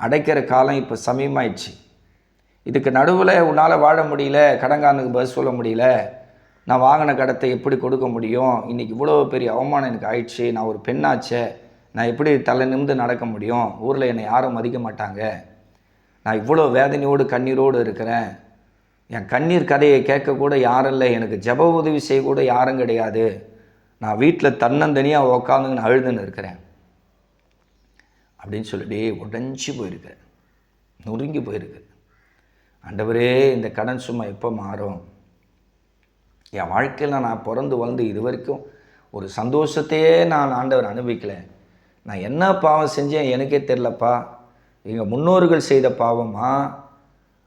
அடைக்கிற காலம் இப்போ சமீபமாயிடுச்சு. இதுக்கு நடுவில் உன்னால் வாழ முடியல, கடங்காரனுக்கு பதில் சொல்ல முடியல, நான் வாங்கின கடத்தை எப்படி கொடுக்க முடியும், இன்றைக்கி இவ்வளோ பெரிய அவமானம் எனக்கு ஆயிடுச்சு, நான் ஒரு பெண்ணாச்சே, நான் எப்படி தலை நிமிர்ந்து நடக்க முடியும், ஊரில் என்னை யாரும் மதிக்க மாட்டாங்க, நான் இவ்வளோ வேதனையோடு கண்ணீரோடு இருக்கிறேன், என் கண்ணீர் கதையை கேட்கக்கூட யாரும் இல்லை, எனக்கு ஜெப உதவி செய்யக்கூட யாரும் கிடையாது, நான் வீட்டில் தன்னந்தனியாக உக்காந்துன்னு அழுதுன்னு இருக்கிறேன் அப்படின்னு சொல்லிட்டு உடைஞ்சி போயிருக்கிறேன், நொறுங்கி போயிருக்கு. ஆண்டவரே, இந்த கடன் சும்மா எப்போ மாறும்? என் வாழ்க்கையில் நான் பிறந்து வளர்ந்து இது வரைக்கும் ஒரு சந்தோஷத்தையே நான் ஆண்டவர் அனுபவிக்கலை. நான் என்ன பாவம் செஞ்சேன் எனக்கே தெரிலப்பா. எங்கள் முன்னோர்கள் செய்த பாவமா,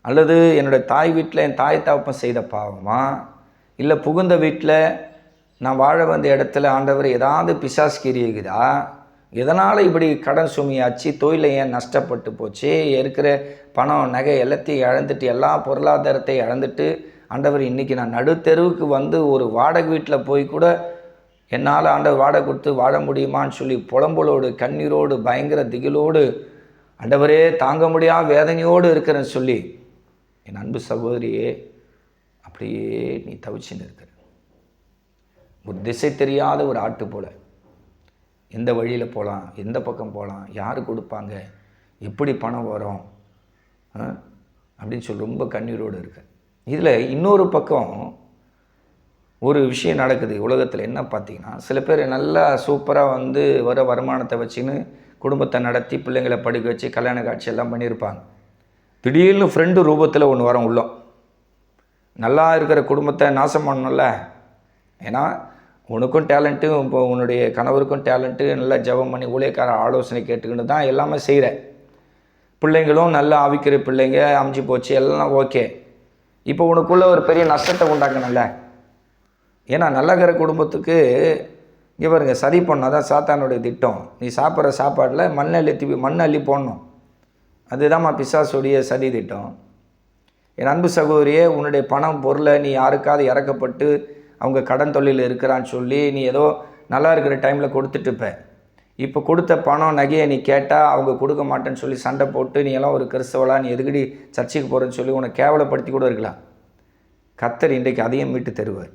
அல்லது என்னுடைய தாய் வீட்டில் என் தாய் தாப்பம் செய்த பாவமா, இல்லை புகுந்த வீட்டில் நான் வாழ வந்த இடத்துல ஆண்டவர் ஏதாவது பிசாஸ்கிரி இருக்குதா? எதனால் இப்படி கடன் சுமையாச்சு, தொழிலை ஏன் நஷ்டப்பட்டு போச்சு, இருக்கிற பணம் நகை எல்லாத்தையும் இழந்துட்டு, எல்லா பொருளாதாரத்தை இழந்துட்டு ஆண்டவர் இன்றைக்கி நான் நடுத்தெருவுக்கு ஒரு வாடகை வீட்டில் போய் கூட என்னால் ஆண்டவர் வாடகை கொடுத்து வாழ முடியுமான்னு சொல்லி புலம்பலோடு கண்ணீரோடு பயங்கர திகிலோடு ஆண்டவரே தாங்க முடியாத வேதனையோடு இருக்கிறேன்னு சொல்லி என் அன்பு சகோதரியே அப்படியே நீ தவிச்சுன்னு இருக்கிற. ஒரு திசை தெரியாத ஒரு ஆட்டு போல் எந்த வழியில் போகலாம், எந்த பக்கம் போகலாம், யார் கொடுப்பாங்க, எப்படி பணம் வரும் அப்படின்னு சொல்லி ரொம்ப கண்ணீரோடு இருக்கு. இதில் இன்னொரு பக்கம் ஒரு விஷயம் நடக்குது உலகத்தில். என்ன பார்த்தீங்கன்னா, சில பேர் நல்லா சூப்பராக வர வருமானத்தை வச்சுன்னு குடும்பத்தை நடத்தி பிள்ளைங்களை படிக்க வச்சு கல்யாண காட்சி எல்லாம் பண்ணியிருப்பாங்க. திடீர்னு ஃப்ரெண்டு ரூபத்தில் ஒன்று வரும் உள்ளம். நல்லா இருக்கிற குடும்பத்தை நாசம் பண்ணணும்ல. ஏன்னா உனக்கும் டேலண்ட்டு, இப்போ உன்னுடைய கணவருக்கும் டேலண்ட்டு, நல்லா ஜெபம் பண்ணி ஊழியக்கார ஆலோசனை கேட்டுக்கிட்டு தான் எல்லாமே செய்கிற. பிள்ளைங்களும் நல்லா ஆவிக்கிற பிள்ளைங்க, அமைஞ்சு போச்சு, எல்லாம் ஓகே. இப்போ உனக்குள்ளே ஒரு பெரிய நஷ்டத்தை உண்டாக்கணும்ல. ஏன்னா நல்லகிற குடும்பத்துக்கு இங்கே பாருங்க, சரி பண்ணால் தான் சாத்தானுடைய திட்டம். நீ சாப்பிட்ற சாப்பாட்டில் மண் அள்ளி போடணும். அதுதான்மா பிசாசுடைய சதி திட்டம். என் அன்பு சகோதரியே, உன்னுடைய பணம் பொருளை நீ யாருக்காவது இறக்கப்பட்டு அவங்க கடன் தொழிலில் இருக்கிறான்னு சொல்லி நீ ஏதோ நல்லா இருக்கிற டைமில் கொடுத்துட்டுப்ப. இப்போ கொடுத்த பணம் நகையை நீ கேட்டால் அவங்க கொடுக்க மாட்டேன்னு சொல்லி சண்டை போட்டு நீ எல்லாம் ஒரு கிறிஸ்தவளா, நீ எதுக்கடி சர்ச்சைக்கு போகிறேன்னு சொல்லி உன்னை கேவலப்படுத்தி கூட இருக்கலாம். கர்த்தர் இன்றைக்கு அதையும் மீட்டு தருவார்.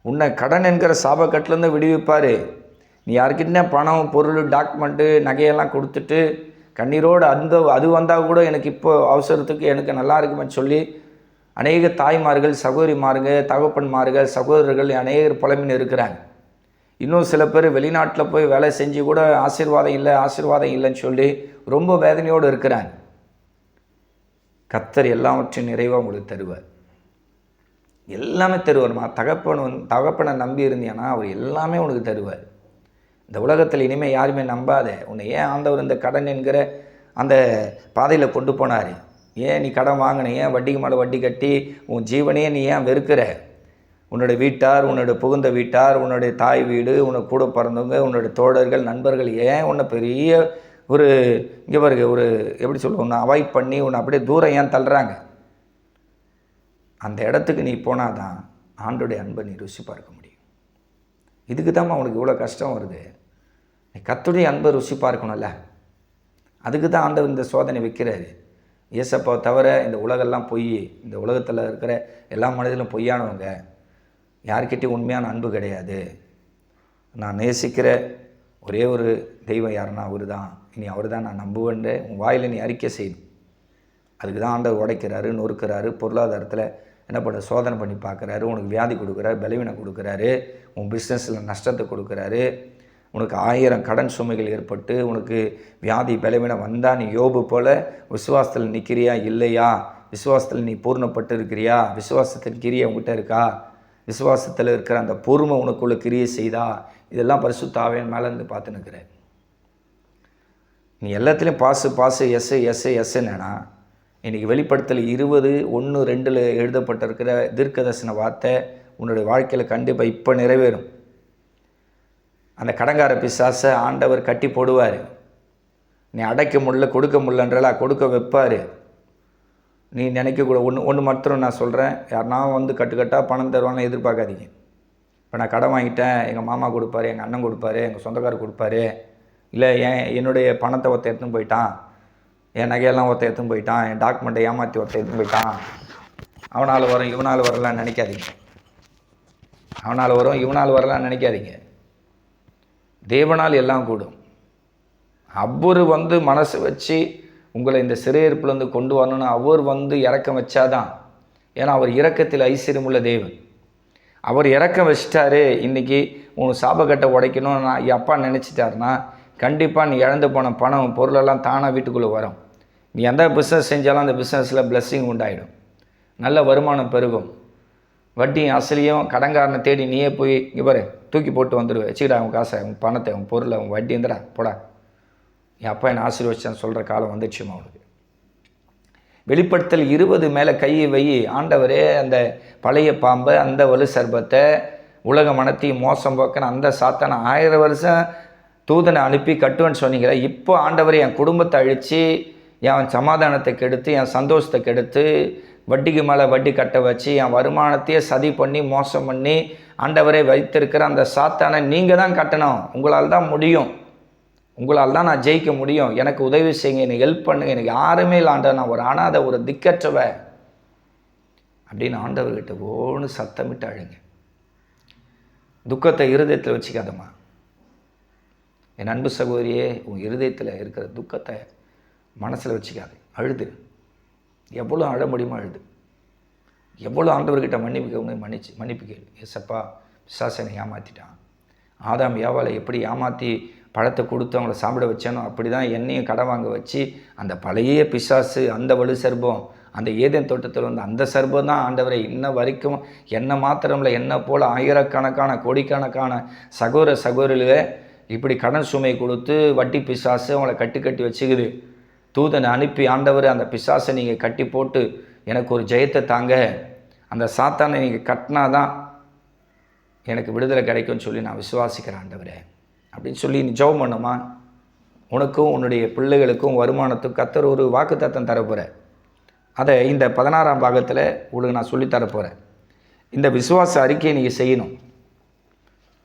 உன்னை கடன் என்கிற சாபக்கட்டிலேருந்து விடுவிப்பார். நீ யாருக்கிட்டே பணம் பொருள் டாக்குமெண்ட்டு நகையெல்லாம் கொடுத்துட்டு கண்ணீரோடு அது வந்தால் கூட எனக்கு இப்போ அவசரத்துக்கு எனக்கு நல்லா இருக்குமென்னு சொல்லி அநேக தாய்மார்கள், சகோதரிமார்கள், தகப்பன்மார்கள், சகோதரர்கள் அநேகர் புலம்பின்னு இருக்கிறாங்க. இன்னும் சில பேர் வெளிநாட்டில் போய் வேலை செஞ்சு கூட ஆசீர்வாதம் இல்லைன்னு சொல்லி ரொம்ப வேதனையோடு இருக்கிறாங்க. கர்த்தர் எல்லாவற்றையும் நிறைவாக உங்களுக்கு தருவார். எல்லாமே தருவார்மா. தகப்பனை நம்பி இருந்தீங்கன்னா அவர் எல்லாமே உனக்கு தருவார். இந்த உலகத்தில் இனிமேல் யாருமே நம்பாத. உன்னை ஏன் ஆண்டவர் இந்த கடன் என்கிற அந்த பாதையில் கொண்டு போனார்? ஏன் நீ கடன் வாங்கின? ஏன் வட்டிக்கு மேலே வட்டி கட்டி உன் ஜீவனையே நீ ஏன் வெறுக்கிற? உன்னோட வீட்டார், உன்னோட புகுந்த வீட்டார், உன்னுடைய தாய் வீடு, உனக்கு கூட பிறந்தவங்க, உன்னோட தோழர்கள், நண்பர்கள் ஏன் உன்னை பெரிய ஒரு இங்கே பாருங்க ஒரு எப்படி சொல்லுவோம், உன்னை அவாய்ட் பண்ணி உன்னை அப்படியே தூரம் ஏன் தள்ளுறாங்க? அந்த இடத்துக்கு நீ போனால் தான் ஆண்டோடைய அன்பை நீ ருசி பார்க்க முடியும். இதுக்கு தான் உனக்கு இவ்வளோ கஷ்டம் வருது. நீ கர்த்தருடைய அன்பை ருசி பார்க்கணும்ல. அதுக்கு தான் ஆண்டவர் இந்த சோதனை வைக்கிறாரு. இயேசப்பாவை தவிர இந்த உலகெல்லாம் பொய். இந்த உலகத்தில் இருக்கிற எல்லா மனிதர்களும் பொய்யானவங்க. யார்கிட்டையும் உண்மையான அன்பு கிடையாது. நான் நேசிக்கிற ஒரே ஒரு தெய்வம் யாருன்னா அவர் தான். இனி அவர் தான் நான் நம்புவேன்னு உன் வாயில் நீ அறிக்கை செய்யணும். அதுக்கு தான் ஆண்டவர் உடைக்கிறாரு, நொறுக்கிறாரு, பொருளாதாரத்தில் என்ன பண்ண சோதனை பண்ணி பார்க்குறாரு, உனக்கு வியாதி கொடுக்குறாரு, பலவீனம் கொடுக்குறாரு, உன் பிஸ்னஸில் நஷ்டத்தை கொடுக்குறாரு, உனக்கு 1000 கடன் சுமைகள் ஏற்பட்டு உனக்கு வியாதி பலவீனம் வந்தால் நீ யோபு போல் விசுவாசத்தில் நிற்கிறியா இல்லையா? விசுவாசத்தில் நீ பூர்ணப்பட்டு இருக்கிறியா? விசுவாசத்தின் கிரியை உங்ககிட்ட இருக்கா? விசுவாசத்தில் இருக்கிற அந்த பொறுமை உனக்குள்ள கிரியை செய்தா? இதெல்லாம் பரிசுத்த ஆவியின் மேலேருந்து பார்த்துன்னுக்கிற. நீ எல்லாத்துலேயும் பாசு எஸ்ஸுன்னா இன்றைக்கி வெளிப்படுத்தல் 20:1-2 எழுதப்பட்டிருக்கிற தீர்க்கதரிசன வார்த்தை உன்னுடைய வாழ்க்கையில் கண்டிப்பாக இப்போ நிறைவேறும். அந்த கடங்கார பிசாசை ஆண்டவர் கட்டி போடுவார். நீ அடைக்க முடியல, கொடுக்க முடியலன்றல கொடுக்க வைப்பார். நீ நினைக்கக்கூட ஒன்று மாத்திரம் நான் சொல்கிறேன், யாருனா வந்து கட்டுக்கட்டாக பணம் தருவான்னு எதிர்பார்க்காதீங்க. இப்போ நான் கடன் வாங்கிட்டேன், எங்கள் மாமா கொடுப்பாரு, எங்கள் அண்ணன் கொடுப்பாரு, எங்கள் சொந்தக்காரர் கொடுப்பாரு, இல்லை என்னுடைய பணத்தை ஒருத்த எடுத்துன்னு போயிட்டான், என் நகையெல்லாம் ஒருத்த எடுத்துன்னு போயிட்டான், என் டாக்குமெண்ட்டை ஏமாற்றி ஒருத்த எடுத்துன்னு போயிட்டான், அவனால் வரும் இவனால் வரலான்னு நினைக்காதீங்க. அவனால் வரும் இவனால் வரலான்னு நினைக்காதீங்க. தேவனால் எல்லாம் கூடும். அவர் வந்து மனசு வச்சு உங்களை இந்த சிறையிருப்பிலேருந்து கொண்டு வரணும்னு அவர் வந்து இறக்கம் வச்சாதான். ஏன்னா அவர் இரக்கத்தில் ஐஸ்வர்யமுள்ள தேவன். அவர் இறக்கம் வச்சிட்டாரு. இன்றைக்கி உன் சாபக்கட்டை உடைக்கணும்னு நான் அப்பா நினச்சிட்டாருன்னா கண்டிப்பாக நீ இழந்து போன பணம் பொருளெல்லாம் தானாக வீட்டுக்குள்ளே வரும். நீ எந்த பிஸ்னஸ் செஞ்சாலும் அந்த பிஸ்னஸில் பிளஸ்ஸிங் உண்டாயிடும். நல்ல வருமானம் பெருகும். வட்டியும் அசலியும் கடன்காரனை தேடி நீயே போய் இங்கே பாரு தூக்கி போட்டு வந்துடுவேன். வச்சுக்கிடா உன் காசை, உன் பணத்தை, உன் பொருளை, உன் வட்டி இருந்துடா போடா, என் அப்பா என்னை ஆசீர்வதிச்சான்னு சொல்கிற காலம் வந்துடுச்சுமா அவனுக்கு. வெளிப்படுத்தல் 20 மேலே கையை வை. ஆண்டவரே அந்த பழைய பாம்பை, அந்த வலு சர்பத்தை, உலக மனத்தையும் மோசம் போக்கின அந்த சாத்தான 1000 வருஷம் தூதனை அனுப்பி கட்டுவேன்னு சொன்னீங்களே, இப்போ ஆண்டவரே என் குடும்பத்தை அழித்து என் சமாதானத்தை கெடுத்து என் சந்தோஷத்தை கெடுத்து வட்டிக்கு மேலே வட்டி கட்ட வச்சு என் வருமானத்தையே சதி பண்ணி மோசம் பண்ணி ஆண்டவரே வைத்திருக்கிற அந்த சாத்தானை நீங்கள் தான் கட்டணும். உங்களால் தான் முடியும். உங்களால் தான் நான் ஜெயிக்க முடியும். எனக்கு உதவி செய்யுங்க, எனக்கு ஹெல்ப் பண்ணுங்க. எனக்கு யாருமே இல்லை ஆண்டவர், நான் ஒரு அனாதை, ஒரு திக்கற்றவ அப்படின்னு ஆண்டவர்கிட்ட ஓன்னு சத்தமிட்டு அழுங்க. துக்கத்தை இருதயத்தில் வச்சுக்காதம்மா. என் அன்பு சகோதரியே, உன் இருதயத்தில் இருக்கிற துக்கத்தை மனசில் வச்சுக்காது. அழுது, எவ்வளோ அழ முடியுமோ அழுது. எவ்வளோ ஆண்டவர்கிட்ட மன்னிப்பு கேளு. ஏசப்பா, பிசாசனை ஏமாற்றிட்டான். ஆதாம் ஏவாளை எப்படி ஏமாற்றி பழத்தை கொடுத்து அவங்கள சாப்பிட வச்சானோ அப்படி தான் என்னையும் கடன் வாங்க வச்சு அந்த பழைய பிசாசு, அந்த வலு சர்பம், அந்த ஏதேன் தோட்டத்தில் வந்து அந்த சர்பம் தான் ஆண்டவரை இன்ன வரைக்கும் என்ன மாத்திரமில்லை, என்ன போல் ஆயிரக்கணக்கான கோடிக்கணக்கான சகோதரிகளை இப்படி கடன் சுமை கொடுத்து வட்டி பிசாசு அவங்கள கட்டி கட்டி வச்சுக்குது. தூதனை அனுப்பி ஆண்டவர் அந்த பிசாசை நீங்கள் கட்டி போட்டு எனக்கு ஒரு ஜெயத்தை தாங்க, அந்த சாத்தானை நீங்கள் கட்டினாதான் எனக்கு விடுதலை கிடைக்கும்னு சொல்லி நான் விசுவாசிக்கிறேன் ஆண்டவரே அப்படின்னு சொல்லி நீ ஜெபம் பண்ணுமா. உனக்கும் உன்னுடைய பிள்ளைகளுக்கும் வருமானத்துக்கும் கர்த்தர் ஒரு வாக்குத்தத்தம் தரப்போகிறேன். அதை இந்த 16ஆம் பாகத்தில் உங்களுக்கு நான் சொல்லித்தரப்போகிறேன். இந்த விசுவாச அறிக்கையை நீங்கள் செய்யணும்.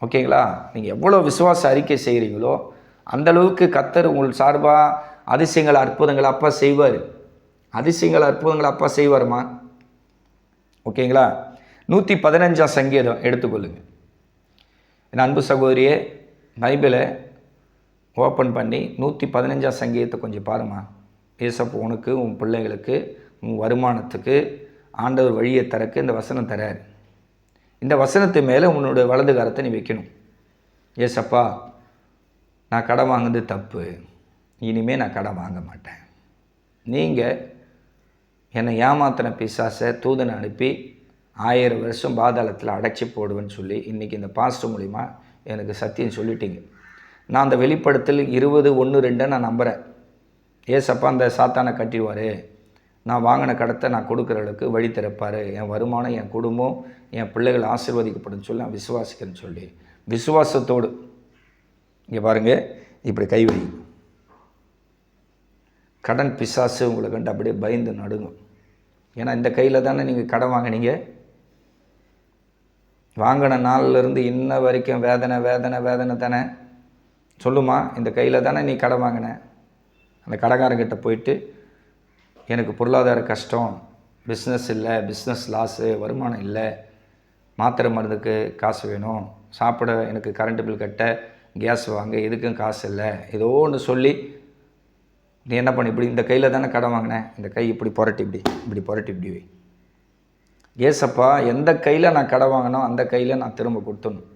ஓகேங்களா? நீங்கள் எவ்வளோ விசுவாச அறிக்கை செய்கிறீங்களோ அந்தளவுக்கு கர்த்தர் உங்கள் சார்பாக அதிசயங்கள் அற்புதங்கள் அப்பா செய்வார். அதிசயங்கள் அற்புதங்கள் அப்பா செய்வார்மா. ஓகேங்களா? 115ஆம் சங்கீதம் எடுத்துக்கொள்ளுங்க. என் அன்பு சகோதரியே, பைபிளை ஓப்பன் பண்ணி 115ஆம் சங்கீதத்தை கொஞ்சம் பாருமா. ஏசப்பா உனக்கு, உன் பிள்ளைகளுக்கு, உன் வருமானத்துக்கு ஆண்டவர் வழியை தரக்கு இந்த வசனம் தரார். இந்த வசனத்து மேலே உன்னோட வலது கரத்தை நீ வைக்கணும். ஏசப்பா, நான் கடன் வாங்குறது தப்பு, இனிமேல் நான் கடன் வாங்க மாட்டேன். நீங்கள் என்னை ஏமாத்தின பிசாசை தூதனை அனுப்பி 1000 வருஷம் பாதாளத்தில் அடைச்சி போடுவேன்னு சொல்லி இன்றைக்கி இந்த பாஸ்டர் மூலிமா எனக்கு சத்தியம் சொல்லிட்டீங்க. நான் அந்த வெளிப்படுத்தல் 20:1-2 நான் நம்புகிறேன். ஏசப்பா அந்த சாத்தானை கட்டிடுவார், நான் வாங்கின கடத்தை நான் கொடுக்குற அளவுக்கு வழி திறப்பார், என் வருமானம், என் குடும்பம், என் பிள்ளைகள் ஆசீர்வதிக்கப்படும் சொல்லி நான் விசுவாசிக்கிறேன்னு சொல்லி விசுவாசத்தோடு இங்கே பாருங்கள், இப்படி கை வை. கடன் பிசாசு உங்களை கண்டு அப்படியே பயந்து நடுங்கும். ஏன்னா இந்த கையில் தானே நீங்கள் கடன் வாங்கினீங்க. வாங்கின நாள்லேருந்து இன்ன வரைக்கும் வேதனை வேதனை வேதனை தானே சொல்லுமா. இந்த கையில் தானே நீ கடன் வாங்கின. அந்த கடைக்காரங்கிட்ட போயிட்டு எனக்கு பொருளாதார கஷ்டம், பிஸ்னஸ் இல்லை, பிஸ்னஸ் லாஸு, வருமானம் இல்லை, மாத்திரை மருந்துக்கு காசு வேணும், சாப்பிட எனக்கு கரண்ட் பில் கட்ட, கேஸ் வாங்க எதுக்கும் காசு இல்லை, ஏதோ ஒன்று சொல்லி நீ என்ன பண்ணி இப்படி இந்த கையில் தானே கடன் வாங்கினேன், இந்த கை இப்படி புரட்டி இப்படி புரட்டி இப்படி வை. ஏசப்பா, எந்த கையில் நான் கடன் வாங்கினோம் அந்த கையில் நான் திரும்ப கொடுத்துடணும்.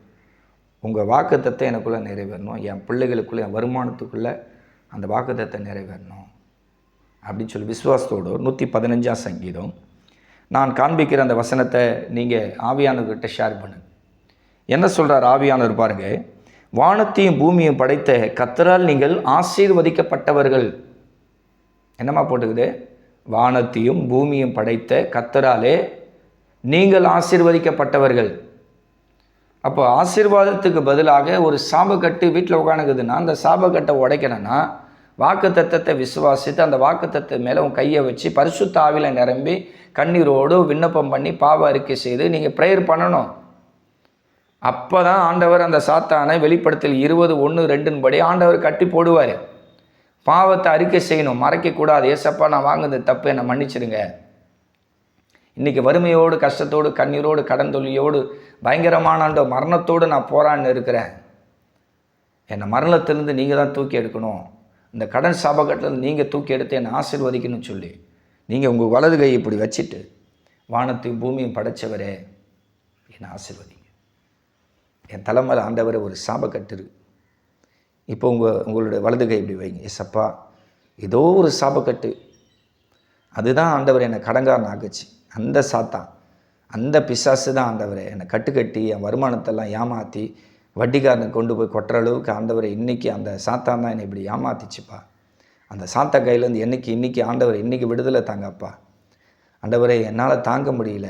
உங்கள் வாக்குத்தத்தை எனக்குள்ளே நிறைவேறணும், என் பிள்ளைகளுக்குள்ளே, என் வருமானத்துக்குள்ளே அந்த வாக்குத்தத்தை நிறைவேறணும் அப்படின்னு சொல்லி விசுவாசத்தோடு 115ஆம் சங்கீதம் நான் காண்பிக்கிற அந்த வசனத்தை நீங்கள் ஆவியானவர்கிட்ட ஷேர் பண்ணுங்க. என்ன சொல்கிறார் ஆவியானவர் பாருங்கள். வானத்தையும் பூமியும் படைத்த கர்த்தரால் நீங்கள் ஆசீர்வதிக்கப்பட்டவர்கள். என்னம்மா போட்டுக்குது? வானத்தையும் பூமியும் படைத்த கர்த்தராலே நீங்கள் ஆசீர்வதிக்கப்பட்டவர்கள். அப்போ ஆசீர்வாதத்துக்கு பதிலாக ஒரு சாபக்கட்டு வீட்டில் உட்காந்துக்குதுன்னா அந்த சாபக்கட்டை உடைக்கணும்னா வாக்குத்தத்தத்தை விசுவாசித்து அந்த வாக்குத்தத்தை மேலே உன் கையை வச்சு பரிசுத்த ஆவியில் நிரம்பி கண்ணீரோடு விண்ணப்பம் பண்ணி பாவ அறிக்கை செய்து நீங்கள் ப்ரேயர் பண்ணணும். அப்போ தான் ஆண்டவர் அந்த சாத்தானை வெளிப்படுத்தல் 20:1-2 படி ஆண்டவர் கட்டி போடுவார். பாவத்தை அறிக்கை செய்யணும், மறைக்கக்கூடாது. ஏசப்பா, நான் வாங்குறது தப்பு, என்னை மன்னிச்சிடுங்க. இன்றைக்கி வறுமையோடு, கஷ்டத்தோடு, கண்ணீரோடு, கடன் தொல்லியோடு, பயங்கரமான மரணத்தோடு நான் போராடின்னு இருக்கிறேன். என்னை மரணத்திலிருந்து நீங்கள் தான் தூக்கி எடுக்கணும், இந்த கடன் சாபக்கட்டில் நீங்கள் தூக்கி எடுத்து என்னை ஆசீர்வதிக்கணும்னு சொல்லி நீங்கள் உங்கள் வலது கையை இப்படி வச்சுட்டு வானத்தையும் பூமியும் படைச்சவரே என்னை ஆசீர்வதிங்க. என் தலைமையில் ஆண்டவரை ஒரு சாபக்கட்டு இருக்குது. இப்போ உங்களுடைய வலது கை இப்படி வைங்க. ஏசப்பா, ஏதோ ஒரு சாபக்கட்டு, அதுதான் ஆண்டவர் என்னை கடங்காரன் ஆக்குச்சு. அந்த சாத்தான், அந்த பிசாசு தான் ஆண்டவரை என்னை கட்டுக்கட்டி என் வருமானத்தெல்லாம் ஏமாற்றி வட்டிக்காரனுக்கு கொண்டு போய் கொட்டுற அளவுக்கு ஆண்டவரை இன்றைக்கி அந்த சாத்தான் தான் என்னை இப்படி ஏமாத்திச்சுப்பா. அந்த சாத்தா கையிலேருந்து இன்றைக்கி ஆண்டவரை இன்றைக்கி விடுதலை தாங்கப்பா. ஆண்டவரை என்னால் தாங்க முடியல.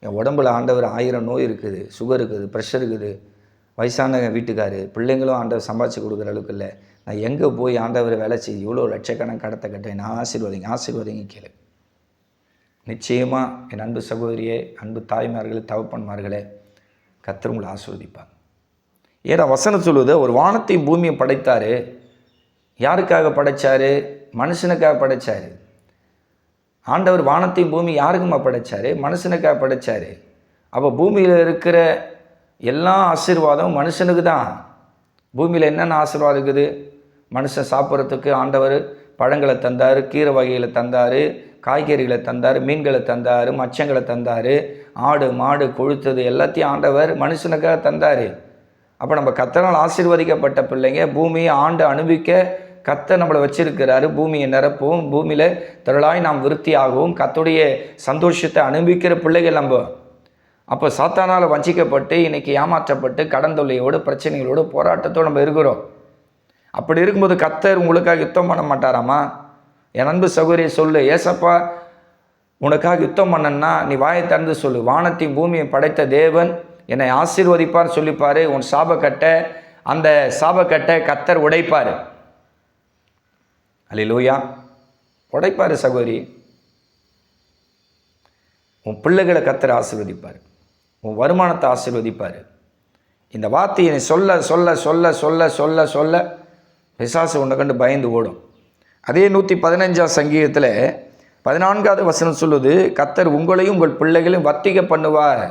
என் உடம்புல ஆண்டவர் 1000 நோய் இருக்குது, சுகர் இருக்குது, ப்ரெஷர் இருக்குது, வயசான வீட்டுக்காரு, பிள்ளைங்களும் ஆண்டவர் சம்பாதிச்சு கொடுக்குற அளவுக்கு இல்லை. நான் எங்கே போய் ஆண்டவரை வேலை செய்ய இவ்வளோ லட்சக்கணக்கு கடத்தை கட்டேன், நான் ஆசீர்வதிங்க கேளு. நிச்சயமாக என் அன்பு சகோதரியே, அன்பு தாய்மார்களே, தகப்பன்மார்களே, கர்த்தர் உங்களை ஆசீர்வதிப்பாங்க. ஏன்னா வசனம் சொல்லுவது, ஒரு வானத்தையும் பூமியும் படைத்தார். யாருக்காக படைத்தார்? மனுஷனுக்காக படைத்தார். ஆண்டவர் வானத்தையும் பூமி யாருக்குமா படைத்தார்? மனுஷனுக்காக படைத்தார். அப்போ பூமியில் இருக்கிற எல்லா ஆசீர்வாதமும் மனுஷனுக்கு தான். பூமியில் என்னென்ன ஆசீர்வாதம் இருக்குது? மனுஷன் சாப்பிட்றதுக்கு ஆண்டவர் பழங்களை தந்தார், கீரை வகைகளை தந்தார், காய்கறிகளை தந்தார், மீன்களை தந்தார், மச்சங்களை தந்தார், ஆடு மாடு கொழுத்தது எல்லாத்தையும் ஆண்டவர் மனுஷனுக்காக தந்தார். அப்போ நம்ம கர்த்தரால் ஆசீர்வதிக்கப்பட்ட பிள்ளைங்க பூமியை ஆண்டு அனுபவிக்க கர்த்தர் நம்மளை வச்சிருக்கிறாரு. பூமியை நிரப்பவும், பூமியில் திரளாய் நாம் விருத்தியாகவும், கர்த்தருடைய சந்தோஷத்தை அனுபவிக்கிற பிள்ளைகள் நம்ம. அப்போ சாத்தானால் வஞ்சிக்கப்பட்டு, இன்னைக்கு ஏமாற்றப்பட்டு, கடன் தொல்லையோடு, பிரச்சனைகளோடு, போராட்டத்தோடு நம்ம இருக்கிறோம். அப்படி இருக்கும்போது கர்த்தர் உங்களுக்காக யுத்தம் பண்ண மாட்டாராமா? என் அன்பு சகோதரியை சொல்லு, ஏசப்பா உனக்காக யுத்தம் பண்ணன்னா நீ வாயை திறந்து சொல்லு. வானத்தையும் பூமியை படைத்த தேவன் என்னை ஆசீர்வதிப்பார் சொல்லிப்பார். உன் சாபக்கட்டை, அந்த சாபக்கட்டை கர்த்தர் உடைப்பார். அல்லேலூயா, உடைப்பார் சகோதரி. உன் பிள்ளைகளை கர்த்தர் ஆசீர்வதிப்பார், உன் வருமானத்தை ஆசீர்வதிப்பார். இந்த வார்த்தையை சொல்ல சொல்ல சொல்ல சொல்ல சொல்ல சொல்ல பிசாசு உன்னை கண்டு பயந்து ஓடும். அதே 115ஆம் சங்கீதத்தில் 14வது வசனம் சொல்லுது, கர்த்தர் உங்களையும் உங்கள் பிள்ளைகளையும் வர்த்திக்க பண்ணுவார்.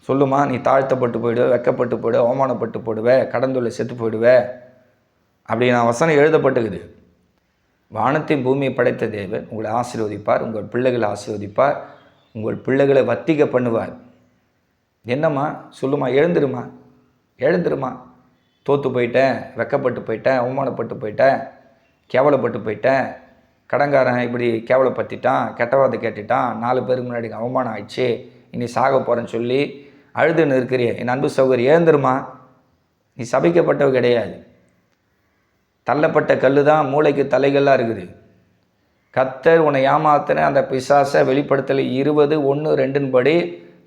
சொல்லுமா, நீ தாழ்த்தப்பட்டு போயிடுவ, வெக்கப்பட்டு போயிடுவ, அவமானப்பட்டு போடுவ, கடந்துள்ள செத்து போயிடுவ. அப்படி நான் வசனம் எழுதப்பட்டுக்குது. வானத்தின் பூமியை படைத்த தேவன் உங்களை ஆசீர்வதிப்பார், உங்கள் பிள்ளைகளை ஆசீர்வதிப்பார், உங்கள் பிள்ளைகளை வர்த்திக்க பண்ணுவார். என்னம்மா சொல்லுமா, எழுந்துருமா, எழுந்துருமா. தோற்று போயிட்டேன், வெக்கப்பட்டு போயிட்டேன், அவமானப்பட்டு போயிட்டேன், கேவலப்பட்டு போயிட்டேன், கடங்காரன் இப்படி கேவலப்படுத்திட்டான், கெட்டவாத கேட்டுட்டான், 4 பேருக்கு முன்னாடி அவமானம் ஆயிடுச்சு, இனி சாக போகிறேன்னு சொல்லி அழுதுன்னு இருக்கிறியே, என் அன்பு சகோதரி எழுந்துருமா. நீ சபிக்கப்பட்டவ கிடையாது. தள்ளப்பட்ட கல் தான் மூளைக்கு தலைகள்லாம் இருக்குது. கர்த்தர் உன்னை ஏமாத்தின அந்த பிசாசை வெளிப்படுத்தலை 20:1-2 படி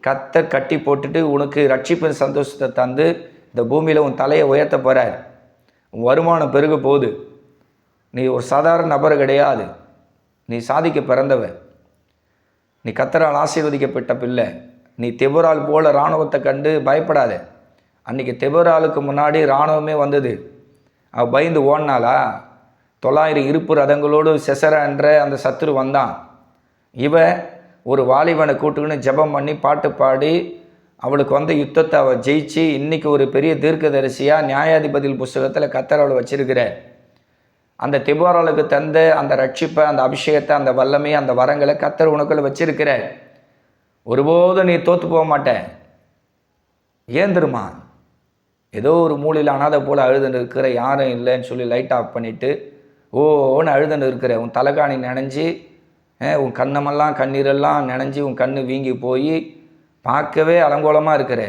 கர்த்தர் கட்டி போட்டுட்டு உனக்கு ரட்சிப்பின் சந்தோஷத்தை தந்து இந்த பூமியில் உன் தலையை உயர்த்த போகிறார். உன் வருமானம் பெருக போகுது. நீ ஒரு சாதாரண நபர் கிடையாது, நீ சாதிக்க பிறந்தவ. நீ கர்த்தரால் ஆசீர்வதிக்கப்பட்ட பிள்ளை. நீ தெபொரால் போல இராணுவத்தை கண்டு பயப்படாத. அன்றைக்கி தெபொராலுக்கு முன்னாடி இராணுவமே வந்தது. அவள் பயந்து ஓடினாளா? 900 இருப்பு ரதங்களோடு செசரா என்ற அந்த சத்துரு வந்தான். இவன் ஒரு வாலிபனை கூட்டுக்குன்னு ஜெபம் பண்ணி பாட்டு பாடி அவளுக்கு வந்த யுத்தத்தை அவள் ஜெயிச்சு இன்றைக்கி ஒரு பெரிய தீர்க்கதரிசியாக நியாயாதிபதிகள் புஸ்தகத்தில் கர்த்தர் அவளை வச்சிருக்கிற. அந்த தெபொராளுக்கு தந்த அந்த ரட்சிப்பை, அந்த அபிஷேகத்தை, அந்த வல்லமை, அந்த வரங்களை கர்த்தர் உனக்குள்ள வச்சிருக்கிற. ஒருபோதும் நீ தோற்று போக மாட்டேன். ஏந்திருமா. ஏதோ ஒரு மூலையில் அனாதை போல் அழுதுன்னு இருக்கிற, யாரும் இல்லைன்னு சொல்லி லைட் ஆஃப் பண்ணிவிட்டு ஓன்னு அழுதுன்னு இருக்கிற, உன் தலைகாணி நனைஞ்சி, உன் கண்ணமெல்லாம் கண்ணீரெல்லாம் நனைஞ்சி, உன் கண்ணு வீங்கி போய் பார்க்கவே அலங்கோலமாக இருக்கிற.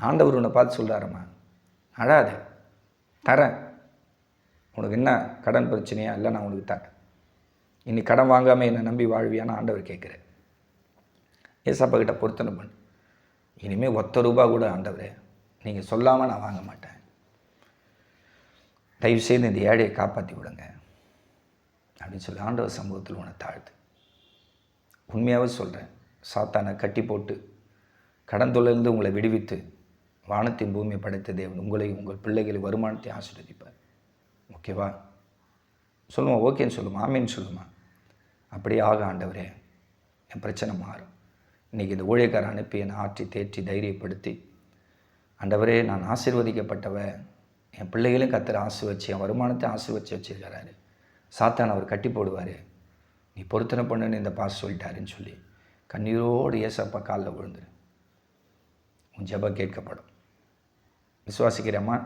ஆண்டவர் உன்னை பார்த்து சொல்கிறாரம்மா, அழாத, தரேன். உனக்கு என்ன கடன் பிரச்சனையா? இல்லை, நான் உனக்கு தரேன். இன்னைக்கு கடன் வாங்காமல் என்னை நம்பி வாழ்வியான்னு ஆண்டவர் கேட்குறேன். ஏசப்பா கிட்ட பொருத்தனை பண்ணு. இனிமேல் ₹1 கூட ஆண்டவரே நீங்கள் சொல்லாமல் நான் வாங்க மாட்டேன். தயவுசெய்து இந்த ஏழையை காப்பாற்றி விடுங்க அப்படின்னு சொல்லி ஆண்டவர் சமூகத்தில் உன்னை தாழ்த்து. உண்மையாகவே சொல்கிறேன், சாத்தானை கட்டி போட்டு கடன் தொல்லையிலிருந்து உங்களை விடுவித்து வானத்தின் பூமியை படைத்த தேவன் உங்களையும் உங்கள் பிள்ளைகளை வருமானத்தை ஆசீர்வதிப்பார். ஓகேவா? சொல்லுமா, ஓகேன்னு சொல்லுமா, ஆமேன்னு சொல்லுமா. அப்படியே ஆக ஆண்டவரே, என் பிரச்சனை மாறும். இன்றைக்கி இந்த ஊழியக்காரை அனுப்பி என்னை ஆற்றி தேற்றி தைரியப்படுத்தி, ஆண்டவரே நான் ஆசீர்வதிக்கப்பட்டவ, என் பிள்ளைகளையும் கர்த்தர் ஆசீர்வச்சு, என் வருமானத்தை ஆசீர்வச்சு வச்சுருக்கிறாரு, சாத்தான் அவர் கட்டி போடுவார், நீ பொருத்தனை பண்ணுன்னு இந்த பாஸ் சொல்லிட்டாருன்னு சொல்லி கண்ணீரோடு ஏசப்பா காலில் விழுந்துரு. உன் ஜெபம் கேட்கப்படும். விசுவாசிக்கிறேம்மா?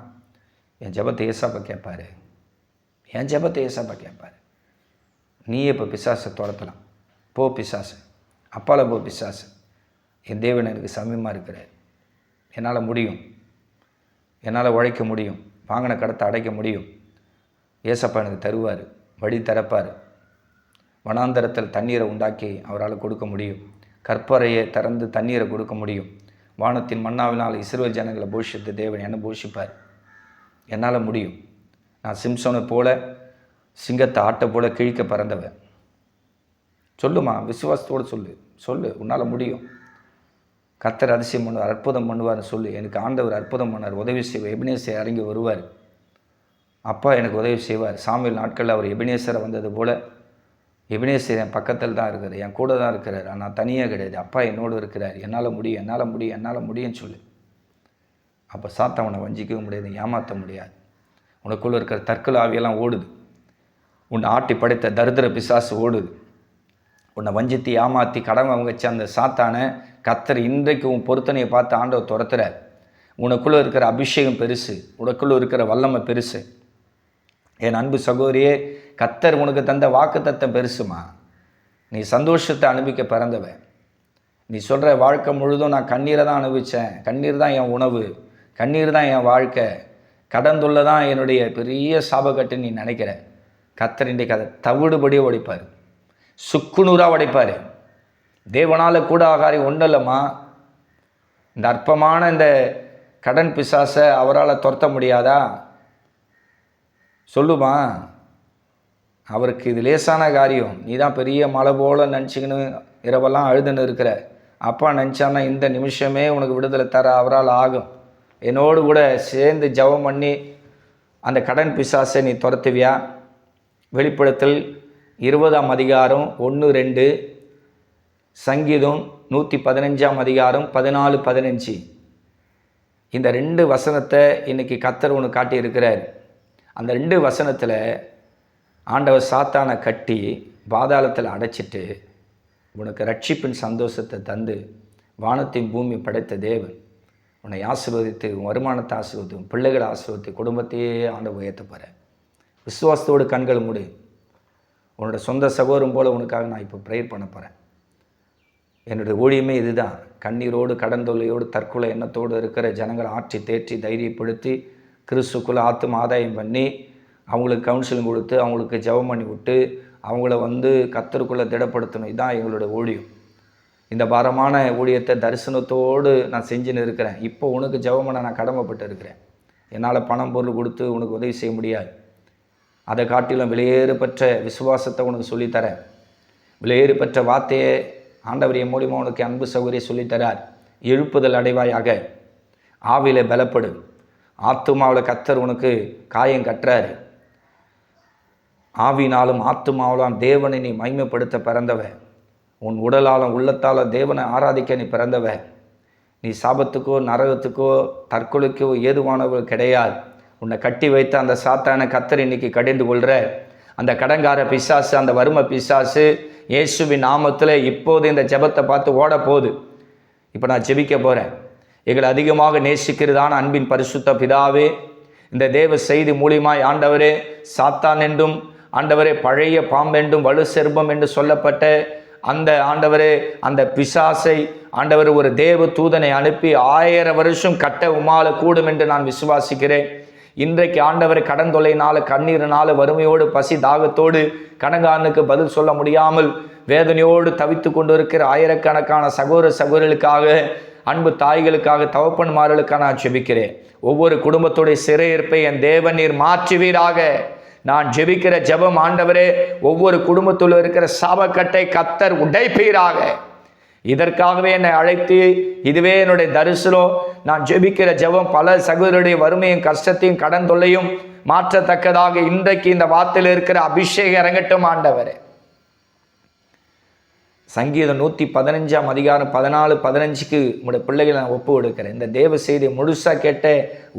என் ஜெபத்தை ஏசப்பா கேட்பார். என் ஜெபத்தை ஏசப்பா கேட்பார். நீயே இப்போ பிசாசை துரத்தலாம். போ பிசாசு, அப்பால போ பிசாசு. என் தேவன் எனக்கு சமீபமாக இருக்கிறார். என்னால் முடியும், என்னால் உழைக்க முடியும், வாங்கின கடத்தை அடைக்க முடியும். ஏசப்பா எனக்கு தருவார், வழி திறப்பார். வனாந்தரத்தில் தண்ணீரை உண்டாக்கி அவரால் கொடுக்க முடியும். கற்பறையை திறந்து தண்ணீரை கொடுக்க முடியும். வானத்தின் மன்னாவினால் இஸ்ரவேல் ஜனங்களை போஷித்த தேவன் என்னை போஷிப்பார். என்னால் முடியும். நான் சிம்சோனை போல, சிங்கத்தை ஆட்டை போல கிழிக்க பிறந்தவன். சொல்லுமா, விசுவாசத்தோடு சொல்லு, சொல்லு, உன்னால் முடியும். கர்த்தர் அதிசயம் பண்ணுவார், அற்புதம் பண்ணுவார்னு சொல்லு. எனக்கு ஆண்டவர் அற்புதம் பண்ணார், உதவி செய்வார். எபினேசர் இறங்கி வருவார். அப்பா எனக்கு உதவி செய்வார். சாமுவேல் நாட்களில் அவர் எபினேசரை வந்தது போல் எபினேசர் என் பக்கத்தில் தான் இருக்கிறார், என் கூட தான் இருக்கிறார். ஆனால் தனியாக கிடையாது, அப்பா என்னோடு இருக்கிறார். என்னால் முடியும், என்னால் முடியும், என்னால் முடியும்னு சொல்லு. அப்போ சாத்தாவனை வஞ்சிக்கவும் முடியாது, ஏமாற்ற முடியாது. உனக்குள்ளே இருக்கிற தற்கொலை ஆவியெல்லாம் ஓடுது. உன்னை ஆட்டி படைத்த தரித்திர பிசாசு ஓடுது. உன்னை வஞ்சித்து ஏமாற்றி கடன் வச்சு அந்த சாத்தானை கர்த்தர் இன்றைக்கு உன் பொருத்தனையை பார்த்து ஆண்டவர் துரத்துறார். உனக்குள்ளே இருக்கிற அபிஷேகம் பெருசு, உனக்குள்ளே இருக்கிற வல்லமை பெருசு. என் அன்பு சகோதரியே, கர்த்தர் உனக்கு தந்த வாக்குத்தத்தம் பெருசுமா. நீ சந்தோஷத்தை அனுபவிக்க பிறந்தவன். நீ சொல்கிற வாழ்க்கை முழுதும் நான் கண்ணீரை தான் அனுபவித்தேன், கண்ணீர் தான் என் உணவு, கண்ணீர் தான் என் வாழ்க்கை, கடந்துள்ள தான் என்னுடைய பெரிய சாபக்கட்டு நீ நினைக்கிற. கர்த்தர் இன்றைக்கு அதை தவிடுபடியே உடைப்பார், சுக்குநூறாக உடைப்பார். தேவனால் கூட ஆகாரி ஒன்றும் இல்லைம்மா. இந்த அற்பமான இந்த கடன் பிசாசை அவரால் துரத்த முடியாதா? சொல்லுமா. அவருக்கு இது லேசான காரியம். நீ தான் பெரிய மலை போல் நினச்சிக்கின்னு இரவெல்லாம் அழுதுன்னு இருக்கிற. அப்பா நினச்சான்னா இந்த நிமிஷமே உனக்கு விடுதலை தர அவரால் ஆகும். என்னோடு கூட சேர்ந்து ஜெபம் பண்ணி அந்த கடன் பிசாசை நீ துரத்துவியா? வெளிப்படுத்தல் 20ஆம் அதிகாரம் 1-2, சங்கீதம் 115ஆம் அதிகாரம் 14-15, இந்த 2 வசனத்தை இன்றைக்கி கர்த்தர் உனக்கு காட்டியிருக்கிறார். அந்த 2 வசனத்தில் ஆண்டவர் சாத்தானை கட்டி பாதாளத்தில் அடைச்சிட்டு உனக்கு ரட்சிப்பின் சந்தோஷத்தை தந்து வானத்தின் பூமி படைத்த தேவன் உன்னை ஆசீர்வதித்து, உன் வருமானத்தை ஆசீர்வதித்து, உன் பிள்ளைகளை ஆசீர்வதித்து, குடும்பத்தையே ஆண்டவர் உயர்த்த போகிற. விசுவாசத்தோடு கண்கள் மூடு. உன்னோட சொந்த சகோதரம் போல் உனக்காக நான் இப்போ ப்ரேயர் பண்ண போகிறேன். என்னுடைய ஊழியமே இதுதான். கண்ணீரோடு, கடன் தொல்லையோடு, தற்கொலை எண்ணத்தோடு இருக்கிற ஜனங்களை ஆற்றி தேற்றி தைரியப்படுத்தி கிறிஸ்துக்குள்ளே ஆத்தும ஆதாயம் பண்ணி அவங்களுக்கு கவுன்சிலிங் கொடுத்து அவங்களுக்கு ஜெபம் பண்ணி விட்டு அவங்கள கர்த்தருக்குள்ளே திடப்படுத்தணும். இதுதான் எங்களுடைய ஊழியம். இந்த பாரமான ஊழியத்தை தரிசனத்தோடு நான் செஞ்சுன்னு இருக்கிறேன். இப்போ உனக்கு ஜெபம் பண்ண நான் கடமைப்பட்டு இருக்கிறேன். என்னால் பணம் பொருள் கொடுத்து உனக்கு உதவி செய்ய முடியாது. அதை காட்டிலும் விலையேறு பெற்ற விசுவாசத்தை உனக்கு சொல்லித்தரேன். விலையேறு பெற்ற வார்த்தையை ஆண்டவர் என் மூலியமாக உனக்கு அன்பு சகோதரியை சொல்லித்தரார். எழுப்புதல் அடைவாயாக, ஆவியில் பலப்படு. ஆத்துமாவில் கர்த்தர் உனக்கு காயம் கட்டுறாரு. ஆவினாலும் ஆத்துமாவலாம் தேவனை நீ மகிமைப்படுத்த பிறந்தவ. உன் உடலாலும் உள்ளத்தாலும் தேவனை ஆராதிக்க நீ பிறந்தவ. நீ சாபத்துக்கோ நரகத்துக்கோ தற்கொலைக்கோ ஏதுவானவர்கள் கிடையாது. உன்னை கட்டி வைத்த அந்த சாத்தானை கர்த்தர் இன்னைக்கு கடிந்து கொள்கிற அந்த கடங்கார பிசாசு, அந்த வறுமை பிசாசு இயேசுவின் நாமத்தில் இப்போது இந்த ஜெபத்தை பார்த்து ஓட போகுது. இப்போ நான் ஜெபிக்க போகிறேன். எங்களை அதிகமாக நேசிக்கிறதான அன்பின் பரிசுத்த பிதாவே, இந்த தேவ செய்தி மூலியமாய் ஆண்டவரே, சாத்தான் என்றும் ஆண்டவரே பழைய பாம்பென்றும் வலு செர்பம் என்று சொல்லப்பட்ட அந்த ஆண்டவரே அந்த பிசாசை ஆண்டவர் ஒரு தேவ தூதனை அனுப்பி 1000 வருஷம் கட்ட உமால கூடும் என்று நான் விசுவாசிக்கிறேன். இன்றைக்கு ஆண்டவரை கடன் தொல்லையினால, கண்ணீரினால, வறுமையோடு, பசி தாகத்தோடு, கடங்காரனுக்கு பதில் சொல்ல முடியாமல் வேதனையோடு தவித்து கொண்டு இருக்கிற ஆயிரக்கணக்கான சகோதர சகோதரிகளுக்காக, அன்பு தாய்களுக்காக, தகப்பன்மார்களுக்காக நான் ஜெபிக்கிறேன். ஒவ்வொரு குடும்பத்துடைய சிறையிருப்பை என் தேவன் நீர் மாற்றுவீராக. நான் ஜெபிக்கிற ஜெபம் ஆண்டவரே, ஒவ்வொரு குடும்பத்தில் இருக்கிற சாபக்கட்டை கர்த்தர் உடைப்பீராக. இதற்காகவே என்னை அழைத்து, இதுவே என்னுடைய தரிசனம். நான் ஜெபிக்கிற ஜெபம் பல சகோதரருடைய வறுமையும் கஷ்டத்தையும் கடன் தொல்லையும் மாற்றத்தக்கதாக இன்றைக்கு இந்த வார்த்தையில் இருக்கிற அபிஷேகம் இறங்கட்டும் ஆண்டவரே. சங்கீதம் 115ஆம் அதிகாரம் 14-15க்கு உங்களுடைய பிள்ளைகளை நான் ஒப்பு கொடுக்கிறேன். இந்த தேவ செய்தியை முழுசாக கேட்ட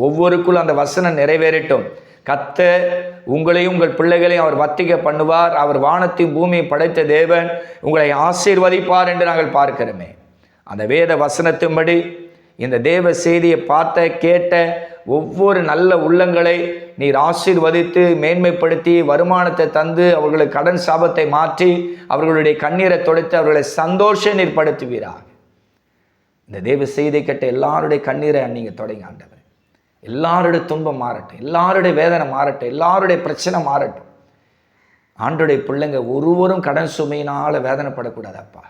ஒவ்வொருக்குள்ளும் அந்த வசனம் நிறைவேறட்டும். கர்த்தர் உங்களையும் உங்கள் பிள்ளைகளையும் அவர் வர்த்திக்க பண்ணுவார். அவர் வானத்தையும் பூமியை படைத்த தேவன் உங்களை ஆசீர்வதிப்பார் என்று நாங்கள் பார்க்கிறோமே. அந்த வேத வசனத்தின்படி இந்த தேவ செய்தியை பார்த்த கேட்ட ஒவ்வொரு நல்ல உள்ளங்களை நீர் ஆசீர்வதித்து மேன்மைப்படுத்தி வருமானத்தை தந்து அவர்களுக்கு கடன் சாபத்தை மாற்றி அவர்களுடைய கண்ணீரை துடைத்து அவர்களை சந்தோஷம் ஏற்படுத்துவீராக. இந்த தேவ செய்தியை கேட்ட எல்லாருடைய கண்ணீரை நீங்கள் தொடங்க ஆண்டவர். எல்லாருடைய துன்பம் மாறட்டும், எல்லாருடைய வேதனை மாறட்டும், எல்லாருடைய பிரச்சனை மாறட்டும். ஆண்டோடைய பிள்ளைங்க ஒருவரும் கடன் சுமையினால் வேதனைப்படக்கூடாது. அப்பா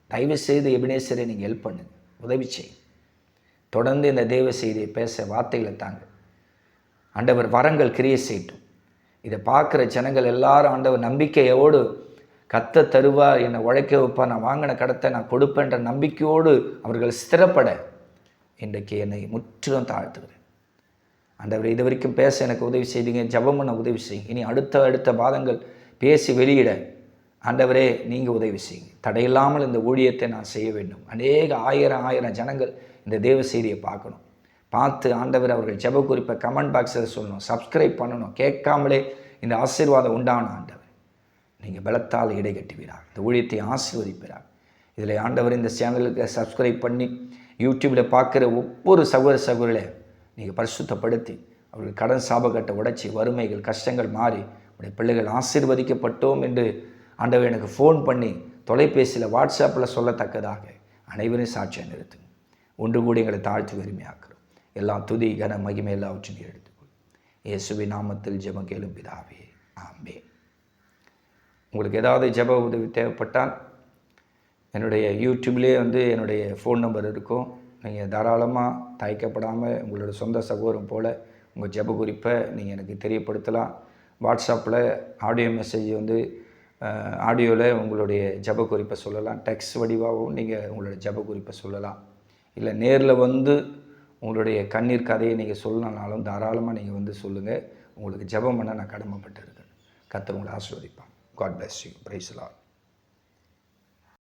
தயவு செய்து எபினேசரை நீங்கள் ஹெல்ப் பண்ணுங்க, உதவி செய்யுங்க. தொடர்ந்து இந்த தேவ செய்தியை பேச வார்த்தைகளை தாங்க ஆண்டவர். வரங்கள் கிரியை செய்யட்டும். இதை பார்க்குற ஜனங்கள் எல்லாரும் ஆண்டவர் நம்பிக்கையோடு கத்த தருவார், என்னை உழைக்க வைப்பார், நான் வாங்கின கடத்தை நான் கொடுப்பேன்ற நம்பிக்கையோடு அவர்கள் ஸ்திரப்பட இன்றைக்கு என்னை முற்றிலும் தாழ்த்துகிறேன் ஆண்டவர். இது வரைக்கும் பேச எனக்கு உதவி செய்தீங்க, ஜெபம் பண்ண உதவி செய்யுங்க. இனி அடுத்த பாதங்கள் பேசி வெளியிட ஆண்டவரே நீங்கள் உதவி செய்யுங்க. தடையில்லாமல் இந்த ஊழியத்தை நான் செய்ய வேண்டும். அநேக ஆயிரம் ஜனங்கள் இந்த தேவ செய்தியை பார்க்கணும். பார்த்து ஆண்டவர் அவர்கள் ஜெப குறிப்பை கமெண்ட் பாக்ஸில் சொல்லணும், சப்ஸ்கிரைப் பண்ணணும். கேட்காமலே இந்த ஆசீர்வாதம் உண்டான ஆண்டவர் நீங்கள் பலத்தால் இடை கட்டுவீராக. இந்த ஊழியத்தை ஆசீர்வதிப்பீராக. இதில் ஆண்டவர் இந்த சேனலுக்கு சப்ஸ்கிரைப் பண்ணி யூடியூப்பில் பார்க்குற ஒவ்வொரு சகோதரர்களே நீங்கள் பரிசுத்தப்படுத்தி அவர்கள் கடன் சாபக்கட்டை உடைச்சி வறுமைகள் கஷ்டங்கள் மாறி உடைய பிள்ளைகள் ஆசீர்வதிக்கப்பட்டோம் என்று ஆண்டவர் எனக்கு ஃபோன் பண்ணி தொலைபேசியில் வாட்ஸ்அப்பில் சொல்லத்தக்கதாக அனைவரும் சாட்சியை நிறுத்துங்க. ஒன்று கூடி எங்களை தாழ்த்தி வறுமையாக்குறோம். எல்லாம் துதி கன மகிமை எல்லாவற்றையும் எடுத்துக்கொள்ளும். இயேசுவின் நாமத்தில் ஜெபம் கேளும் பிதாவே, ஆமென். உங்களுக்கு ஏதாவது ஜெப உதவி தேவைப்பட்டால் என்னுடைய யூடியூப்லேயே என்னுடைய ஃபோன் நம்பர் இருக்கும். நீங்கள் தாராளமாக தயக்கப்படாமல் உங்களோட சொந்த சகோதரம் போல் உங்கள் ஜெப குறிப்பை நீங்கள் எனக்கு தெரியப்படுத்தலாம். வாட்ஸ்அப்பில் ஆடியோ மெசேஜ் ஆடியோவில் உங்களுடைய ஜெப குறிப்பை சொல்லலாம். டெக்ஸ்ட் வடிவாகவும் நீங்கள் உங்களோட ஜெப குறிப்பை சொல்லலாம். இல்லை நேரில் உங்களுடைய கண்ணீர் கதையை நீங்கள் சொல்லணுன்னாலும் தாராளமாக நீங்கள் சொல்லுங்கள். உங்களுக்கு ஜெபம் பண்ண நான் கடமைப்பட்டு இருக்கேன். கர்த்தர் உங்களை ஆசீர்வதிப்பான். God bless you. Praise the Lord.